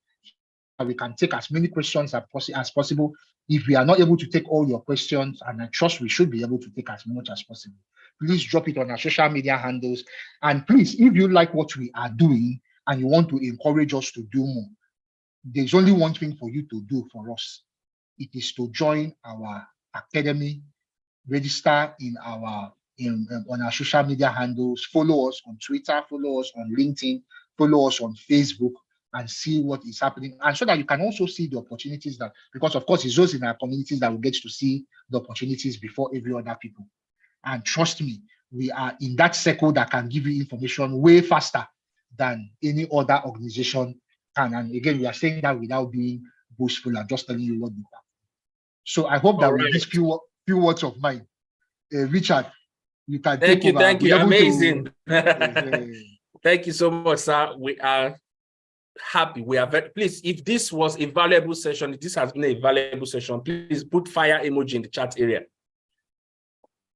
We can take as many questions as possible. If we are not able to take all your questions, and I trust we should be able to take as much as possible, please drop it on our social media handles. And please, if you like what we are doing and you want to encourage us to do more, there's only one thing for you to do for us. It is to join our academy, register on our social media handles, follow us on Twitter, follow us on LinkedIn, follow us on Facebook, and see what is happening. And so that you can also see the opportunities that, because of course it's those in our communities that will get to see the opportunities before every other people. And trust me, we are in that circle that can give you information way faster than any other organization can. And again, we are saying that without being boastful and just telling you what we have. So I hope that with these few words of mine, Richard, you can thank take over. Thank you. Amazing. Thank you so much, sir. We are happy. We are very please. If this was a valuable session, if this has been a valuable session, please put fire emoji in the chat area.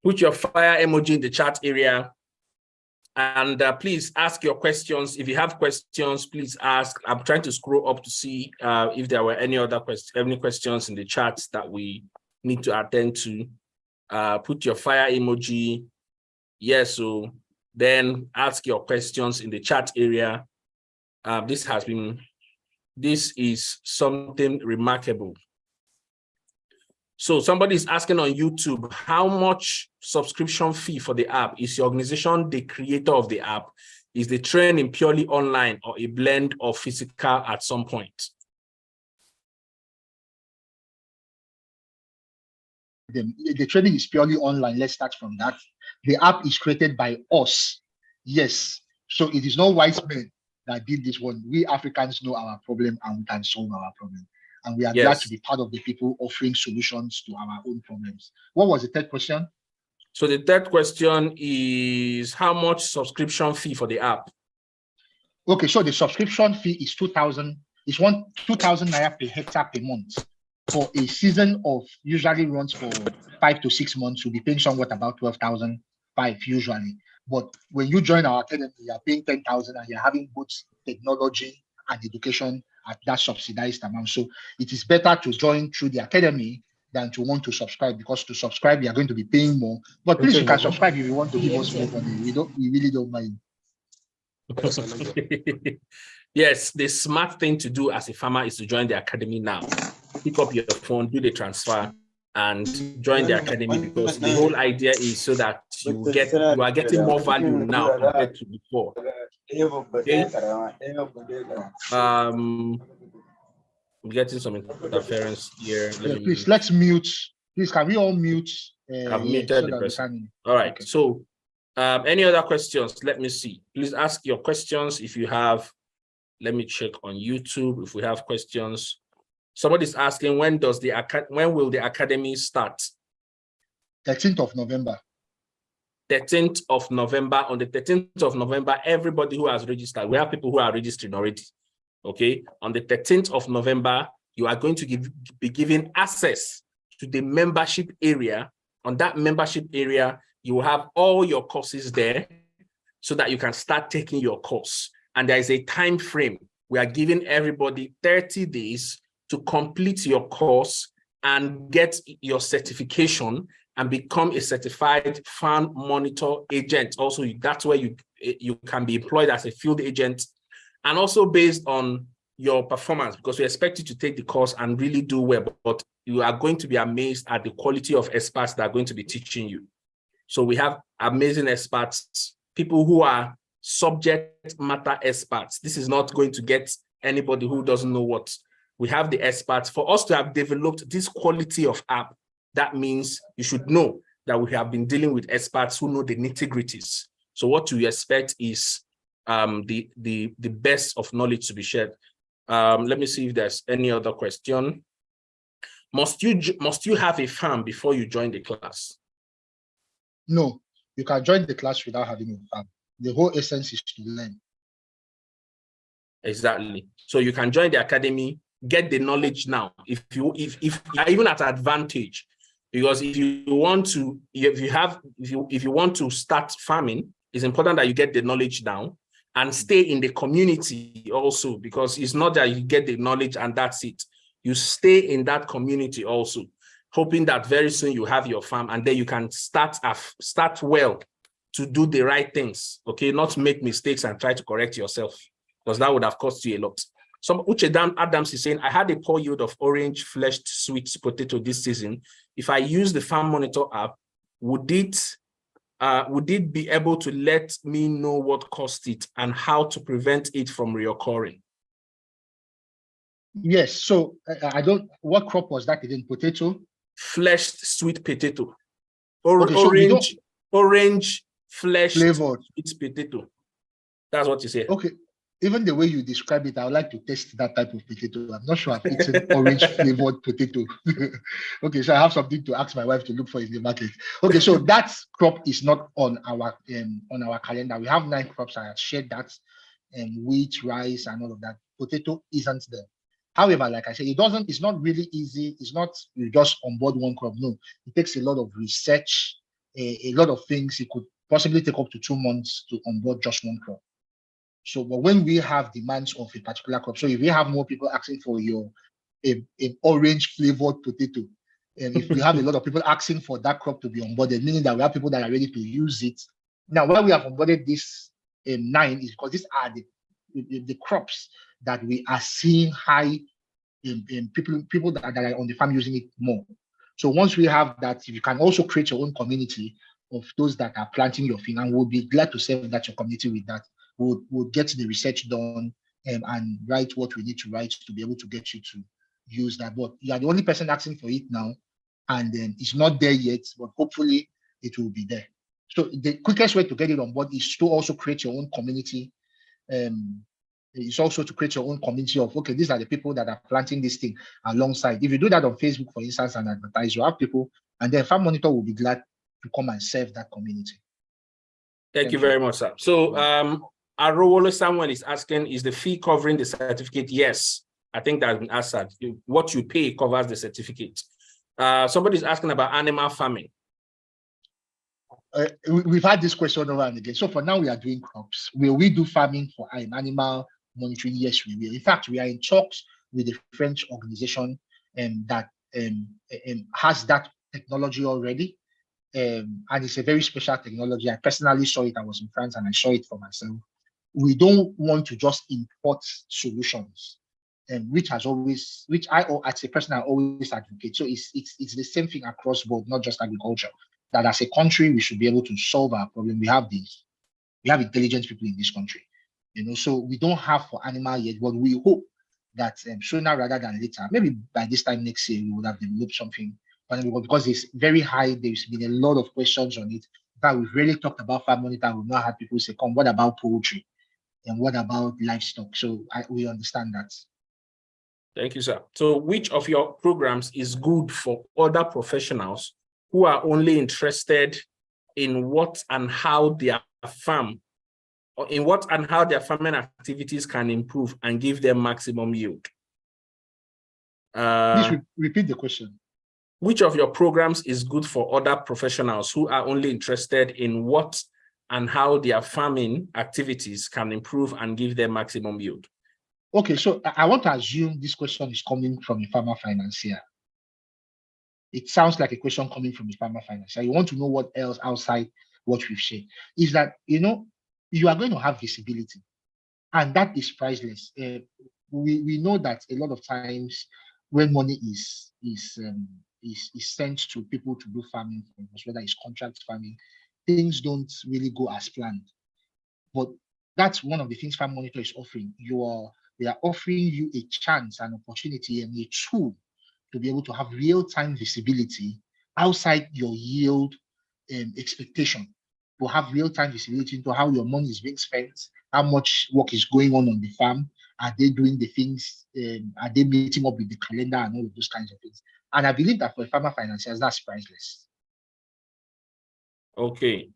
Put your fire emoji in the chat area, and please ask your questions. If you have questions, please ask. I'm trying to scroll up to see if there were any other questions in the chat that we need to attend to. Put your fire emoji. Yes, so then ask your questions in the chat area. This is something remarkable. So somebody is asking on YouTube, how much subscription fee for the app? Is your organization the creator of the app? Is the training purely online or a blend of physical at some point? The training is purely online. Let's start from that. The app is created by us. Yes. So it is not white men that did this one. We Africans know our problem and we can solve our problem. And we are glad to be part of the people offering solutions to our own problems. What was the third question? So the third question is how much subscription fee for the app? Okay, so the subscription fee is 2,000. It's 2,000 naira per hectare per month. For a season of usually runs for 5 to 6 months, you'll be paying somewhat about 12,500 usually. But when you join our academy, you're paying 10,000 and you're having both technology and education at that subsidized amount. So it is better to join through the academy than to want to subscribe, because to subscribe, you're going to be paying more. But please, you can subscribe if you want to give us more money. We really don't mind. Yes, the smart thing to do as a farmer is to join the academy now. Pick up your phone, do the transfer, and join the academy, because the whole idea is so that you are getting more value now compared to before. Okay? I'm getting some interference here. Please, let's mute. Please, can we all mute? I've muted the person. All right. Okay. So, any other questions? Let me see. Please ask your questions if you have. Let me check on YouTube if we have questions. Somebody's asking, when will the academy start? 13th of November. 13th of November. On the 13th of November, everybody who has registered, we have people who are registering already. Okay. On the 13th of November, you are going to be given access to the membership area. On that membership area, you will have all your courses there so that you can start taking your course. And there is a time frame. We are giving everybody 30 days to complete your course and get your certification and become a certified farm monitor agent. Also, that's where you can be employed as a field agent, and also based on your performance, because we expect you to take the course and really do well, but you are going to be amazed at the quality of experts that are going to be teaching you. So we have amazing experts, people who are subject matter experts. This is not going to get anybody who doesn't know what. We have the experts. For us to have developed this quality of app, that means you should know that we have been dealing with experts who know the nitty-gritties. So what you expect is the best of knowledge to be shared. Let me see if there's any other question. Must you have a farm before you join the class? No, you can join the class without having a farm. The whole essence is to learn. Exactly. So you can join the academy, get the knowledge now. If you are even at advantage, because if you want to start farming, it's important that you get the knowledge down and stay in the community also, because it's not that you get the knowledge and that's it. You stay in that community also, hoping that very soon you have your farm and then you can start well to do the right things, okay? Not make mistakes and try to correct yourself, because that would have cost you a lot. Some Uche Adams is saying, I had a poor yield of orange fleshed sweet potato this season. If I use the Farm Monitor app, would it be able to let me know what caused it and how to prevent it from reoccurring? Yes, so what crop was that again? Potato? Fleshed sweet potato. Orange fleshed flavored sweet potato. That's what you say. Okay. Even the way you describe it, I would like to test that type of potato. I'm not sure I've eaten orange flavored potato. Okay, so I have something to ask my wife to look for in the market. Okay, so that crop is not on our calendar. We have 9 crops. I have shared that, wheat, rice, and all of that. Potato isn't there. However, like I said, it's not really easy. It's not you just onboard one crop. No, it takes a lot of research, a lot of things. It could possibly take up to 2 months to onboard just one crop. So, but when we have demands of a particular crop, so if we have more people asking for an orange flavored potato, and if we have a lot of people asking for that crop to be onboarded, meaning that we have people that are ready to use it. Now, why we have onboarded this 9 is because these are the crops that we are seeing high in people that are on the farm using it more. So once we have that, you can also create your own community of those that are planting your thing, and we'll be glad to serve that your community with that. We'll get the research done and write what we need to write to be able to get you to use that. But you are the only person asking for it now, and it's not there yet, but hopefully it will be there. So the quickest way to get it on board is to also create your own community. It's also to create your own community of, okay, these are the people that are planting this thing alongside. If you do that on Facebook, for instance, and advertise, you have people, and then Farm Monitor will be glad to come and serve that community. Thank you very much, sir. So Arowolo Samuel is asking, is the fee covering the certificate? Yes, I think that's been answered. What you pay covers the certificate. Somebody's asking about animal farming. We've had this question over and again. So for now, we are doing crops. Will we do farming for animal monitoring? Yes, we will. In fact, we are in talks with a French organization that has that technology already. And it's a very special technology. I personally saw it. I was in France and I saw it for myself. We don't want to just import solutions, which I, as a person, I always advocate. So it's the same thing across board, not just agriculture. That as a country, we should be able to solve our problem. We have intelligent people in this country, so we don't have for animal yet, but we hope that sooner rather than later, maybe by this time next year, we would have developed something, because it's very high. There's been a lot of questions on it. In fact, we've really talked about Farm Monitor. We've not had people say, come, what about poultry? And what about livestock? So we understand that. Thank you, sir. So which of your programs is good for other professionals who are only interested in what and how their farming activities can improve and give them maximum yield? Please repeat the question. Which of your programs is good for other professionals who are only interested in what and how their farming activities can improve and give them maximum yield? Okay, so I want to assume this question is coming from a farmer financier. It sounds like a question coming from a farmer financier. You want to know what else outside what we've shared. Is that, you are going to have visibility, and that is priceless. We know that a lot of times when money is sent to people to do farming, whether it's contract farming, things don't really go as planned. But that's one of the things Farm Monitor is offering. we are offering you a chance, an opportunity, and a tool to be able to have real-time visibility outside your yield expectation, to have real-time visibility into how your money is being spent, how much work is going on the farm, are they doing the things, are they meeting up with the calendar and all of those kinds of things. And I believe that for farmer financiers, that's priceless. Okay,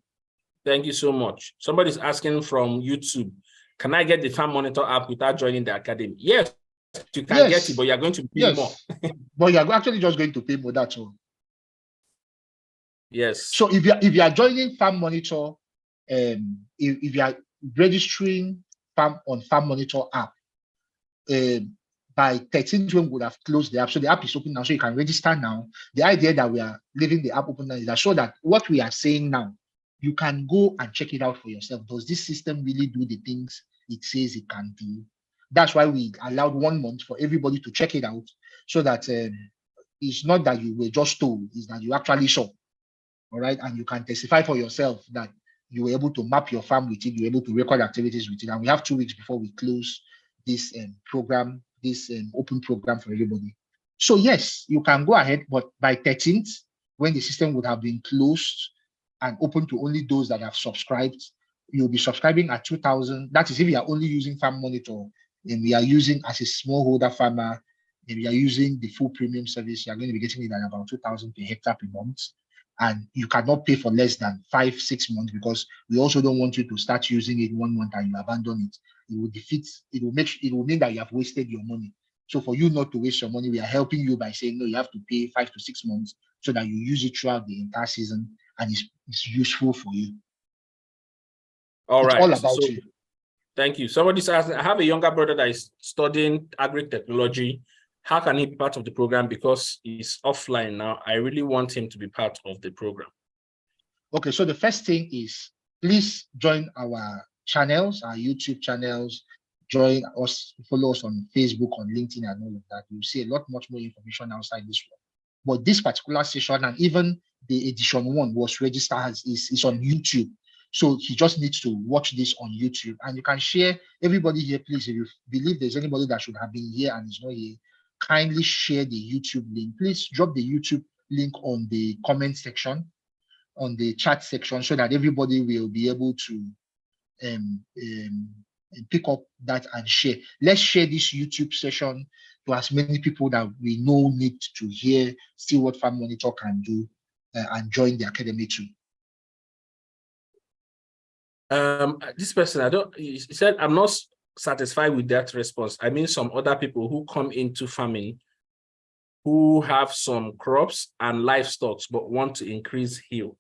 thank you so much. Somebody's asking from YouTube, can I get the Farm Monitor app without joining the academy? Yes, you can get it, but you're going to pay more. But you're actually just going to pay more, that's all. Yes. So if you are joining Farm Monitor, if you are registering Farm Monitor app, by 13th, we would have closed the app. So the app is open now, so you can register now. The idea that we are leaving the app open now is that so that what we are saying now, you can go and check it out for yourself. Does this system really do the things it says it can do? That's why we allowed 1 month for everybody to check it out, so that it's not that you were just told, it's that you actually saw. All right, and you can testify for yourself that you were able to map your farm with it, you were able to record activities with it. And we have 2 weeks before we close this program, this open program for everybody. So yes, you can go ahead, but by 13th, when the system would have been closed and open to only those that have subscribed, you'll be subscribing at 2,000. That is if you are only using Farm Monitor, and we are using as a smallholder farmer, and we are using the full premium service, you are going to be getting it at about 2,000 per hectare per month. And you cannot pay for less than 5-6 months, because we also don't want you to start using it 1 month and you abandon it. It will mean that you have wasted your money. So for you not to waste your money, we are helping you by saying, no, you have to pay 5 to 6 months so that you use it throughout the entire season and it's useful for you. All right. All about you. Thank you. Somebody's asking, I have a younger brother that is studying agri-technology. How can he be part of the program? Because he's offline now. I really want him to be part of the program. Okay, so the first thing is, please join our channels, our YouTube channels, join us, follow us on Facebook, on LinkedIn, and all of that. You'll see a lot much more information outside this one. But this particular session, and even the edition 1 was registered, is on YouTube. So he just needs to watch this on YouTube. And you can share, everybody here, please, if you believe there's anybody that should have been here and is not here, kindly share the YouTube link. Please drop the YouTube link on the comment section, on the chat section, so that everybody will be able to pick up that and share. Let's share this YouTube session to as many people that we know need to hear, see what Farm Monitor can do, and join the academy too. This person, he said, I'm not satisfied with that response. I mean, some other people who come into farming who have some crops and livestock but want to increase yield.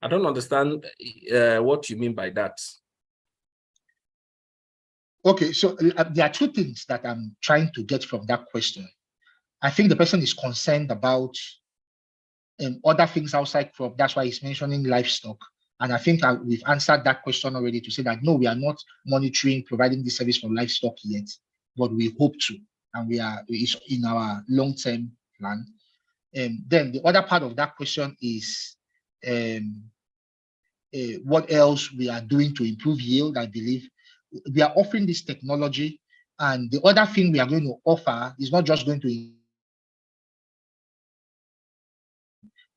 I don't understand what you mean by that. Okay, so there are 2 things that I'm trying to get from that question. I think the person is concerned about other things outside crop. That's why he's mentioning livestock. And I think we've answered that question already to say that, no, we are not monitoring, providing this service for livestock yet, but we hope to, and it's in our long-term plan. And then the other part of that question is what else we are doing to improve yield. I believe we are offering this technology, and the other thing we are going to offer is not just going to,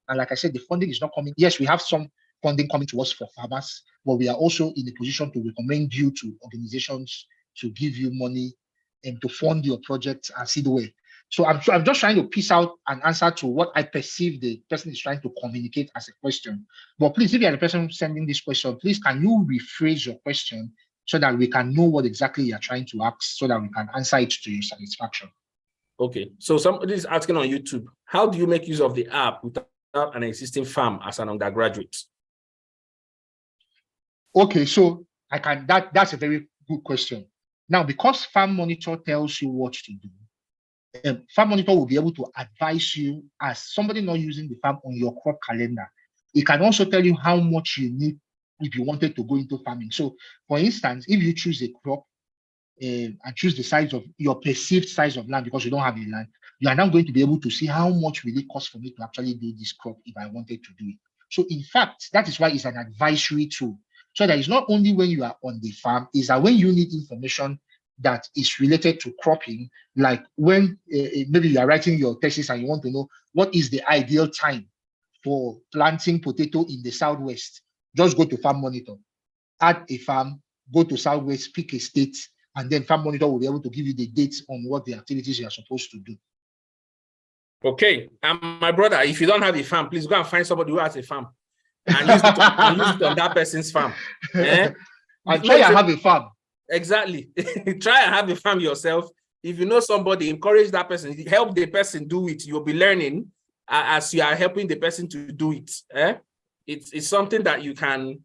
and like I said, the funding is not coming. Yes, we have some funding coming to us for farmers, but we are also in a position to recommend you to organizations to give you money and to fund your project and see the way. So I'm just trying to piece out an answer to what I perceive the person is trying to communicate as a question. But please, if you are the person sending this question, please can you rephrase your question so that we can know what exactly you're trying to ask, so that we can answer it to your satisfaction. Okay, so somebody is asking on YouTube, how do you make use of the app without an existing farm as an undergraduate? Okay, so that's a very good question. Now, because Farm Monitor tells you what to do, Farm Monitor will be able to advise you as somebody not using the farm on your crop calendar. It can also tell you how much you need if you wanted to go into farming. So, for instance, if you choose a crop and choose the size of your perceived size of land because you don't have the land, you are now going to be able to see how much will it cost for me to actually do this crop if I wanted to do it. So, in fact, that is why it's an advisory tool. So that it's not only when you are on the farm, it's that when you need information that is related to cropping, like when maybe you are writing your thesis and you want to know what is the ideal time for planting potato in the Southwest, just go to Farm Monitor, add a farm, go to Southwest, pick a state, and then Farm Monitor will be able to give you the dates on what the activities you are supposed to do. Okay, and my brother, if you don't have a farm, please go and find somebody who has a farm and use it on that person's farm. And try and have a farm. Exactly. Try and have a farm yourself. If you know somebody, encourage that person, help the person do it. You'll be learning as you are helping the person to do it. It's something that you can,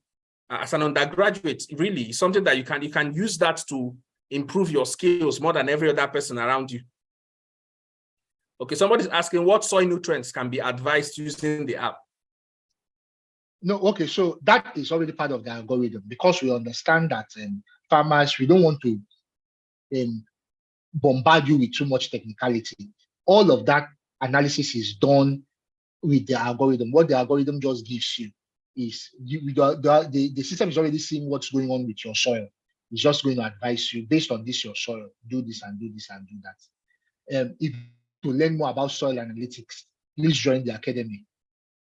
as an undergraduate, really, something that you can use that to improve your skills more than every other person around you. Okay, somebody's asking what soil nutrients can be advised using the app. No, okay, so that is already part of the algorithm, because we understand that farmers, we don't want to bombard you with too much technicality. All of that analysis is done with the algorithm. What the algorithm just gives you is the system is already seeing what's going on with your soil. It's just going to advise you based on this, your soil, do this and do this and do that. If to learn more about soil analytics, please join the academy.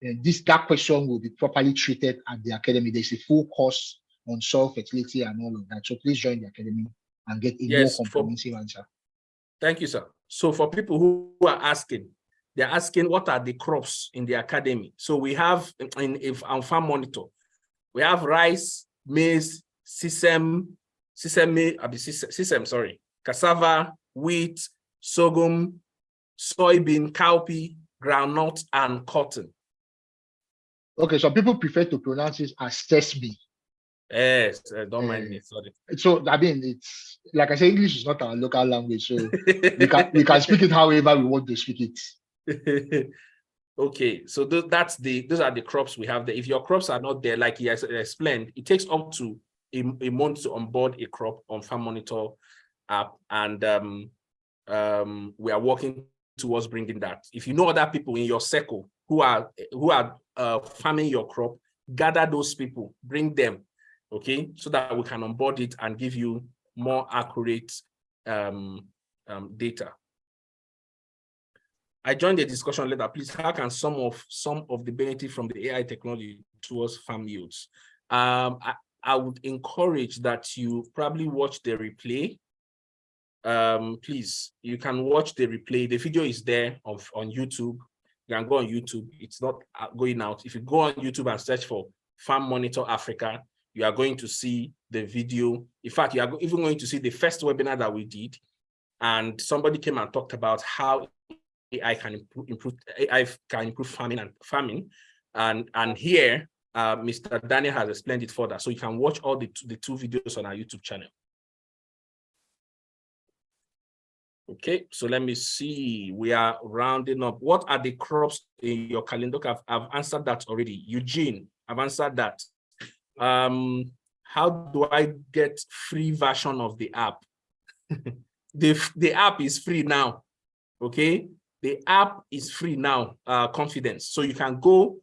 And that question will be properly treated at the academy. There's a full course on soil fertility and all of that. So please join the academy and get a more comprehensive answer. Thank you, sir. So for people who are asking, they're asking what are the crops in the academy. So we have on Farm Monitor, we have rice, maize, sesame, cassava, wheat, sorghum, soybean, cowpea, groundnut, and cotton. Okay, so people prefer to pronounce it as sesame. Yes, don't mind me, sorry. So I mean, it's like I say, English is not our local language, so we can speak it however we want to speak it. Okay, so those are the crops we have there. If your crops are not there, like he has explained, it takes up to a month to onboard a crop on Farm Monitor app, and we are working towards bringing that. If you know other people in your circle who are farming your crop, gather those people, bring them, okay, so that we can onboard it and give you more accurate data. I joined the discussion later. Please, how can some of the benefit from the AI technology towards farm yields? I would encourage that you probably watch the replay. Please, you can watch the replay. The video is there on YouTube. You can go on YouTube. It's not going out. If you go on YouTube and search for Farm Monitor Africa, you are going to see the video. In fact, you are even going to see the first webinar that we did. And somebody came and talked about how AI can improve farming. And here, Mr. Daniel has explained it further. So you can watch all the two videos on our YouTube channel. Okay, so let me see. We are rounding up. What are the crops in your calendar? I've answered that already. Eugene, I've answered that. How do I get free version of the app? The app is free now. Okay, the app is free now. Confidence. So you can go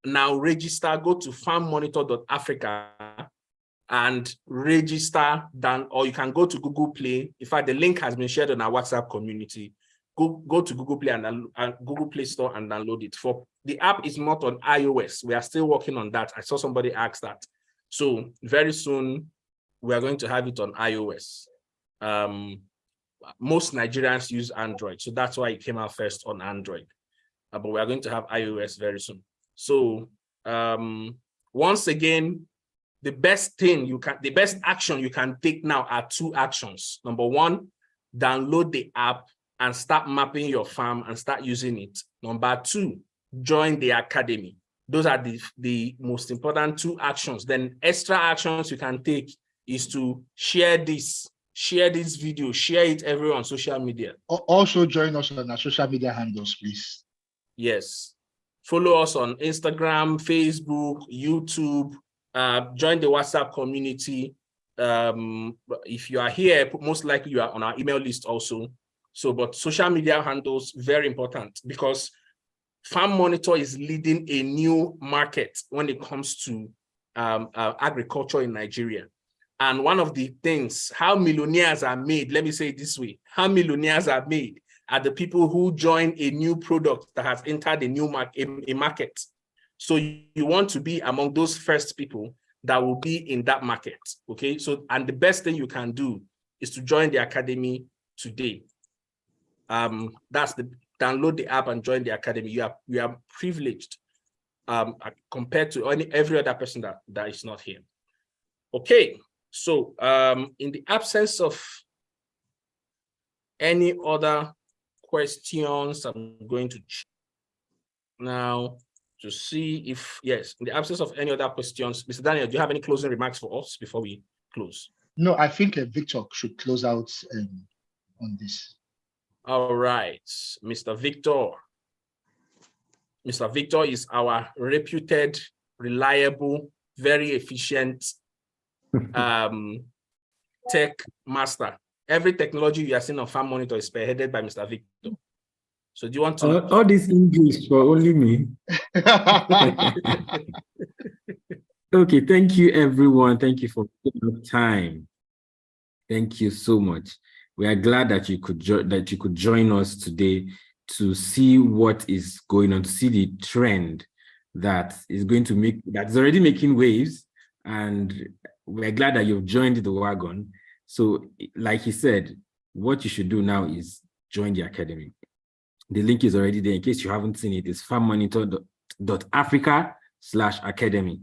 now, register. Go to farmmonitor.africa and register, or you can go to Google Play. In fact, the link has been shared on our WhatsApp community. Go to Google Play and Google Play Store and download it. For the app is not on iOS. We are still working on that. I saw somebody ask that. So very soon we are going to have it on iOS. Most Nigerians use Android, so that's why it came out first on Android. But we are going to have iOS very soon. So once again, the best action you can take now are two actions. Number one, download the app and start mapping your farm and start using it. Number two, join the academy. Those are the most important two actions. Then extra actions you can take is to share this video, share it everywhere on social media. Also join us on our social media handles, please. Yes. Follow us on Instagram, Facebook, YouTube. Join the WhatsApp community. If you are here, most likely you are on our email list also. So, but social media handles, very important, because Farm Monitor is leading a new market when it comes to agriculture in Nigeria. And one of the things, how millionaires are made, let me say it this way, how millionaires are made are the people who join a new product that has entered a new market. So you want to be among those first people that will be in that market, okay? So, and the best thing you can do is to join the academy today. That's the, download the app and join the academy. You are privileged compared to every other person that is not here. Okay, so in the absence of any other questions, I'm going to check now to see if, yes, in the absence of any other questions, Mr. Daniel, do you have any closing remarks for us before we close? No, I think Victor should close out on this. All right, Mr. Victor. Mr. Victor is our reputed, reliable, very efficient tech master. Every technology you are seeing on Farm Monitor is spearheaded by Mr. Victor. So do you want to... All this English for only me? Okay, thank you, everyone. Thank you for taking the time. Thank you so much. We are glad that you could join us today to see what is going on, to see the trend that is going to make, that's already making waves, and we're glad that you've joined the wagon. So like he said, what you should do now is join the academy. The link is already there. In case you haven't seen it, it's farmmonitor.africa/academy.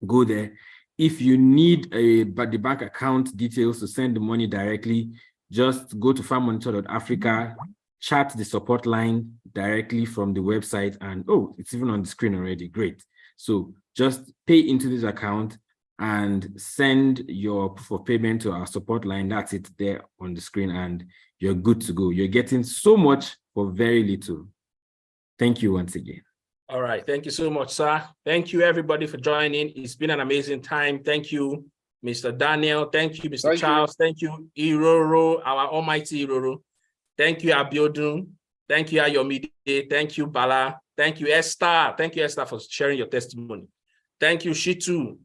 Go there. If you need the bank account details to send the money directly, just go to farmmonitor.africa, chat the support line directly from the website, and oh, it's even on the screen already. Great. So just pay into this account and send your proof of payment to our support line. That's it there on the screen, and you're good to go. You're getting so much for very little. Thank you once again. All right. Thank you so much, sir. Thank you, everybody, for joining. It's been an amazing time. Thank you, Mr. Daniel. Thank you, Mr. Charles. Thank you, Iroro, our almighty Iroro. Thank you, Abiodun. Thank you, Ayomide. Thank you, Bala. Thank you, Esther. Thank you, Esther, for sharing your testimony. Thank you, Shitu.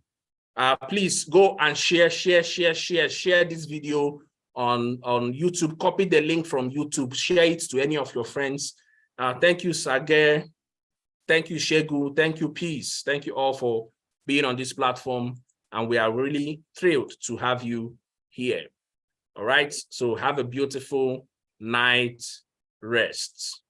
Please go and share this video on YouTube. Copy the link from YouTube. Share it to any of your friends. Thank you, Sage. Thank you, Shegu. Thank you, Peace. Thank you all for being on this platform. And we are really thrilled to have you here. All right. So have a beautiful night rest.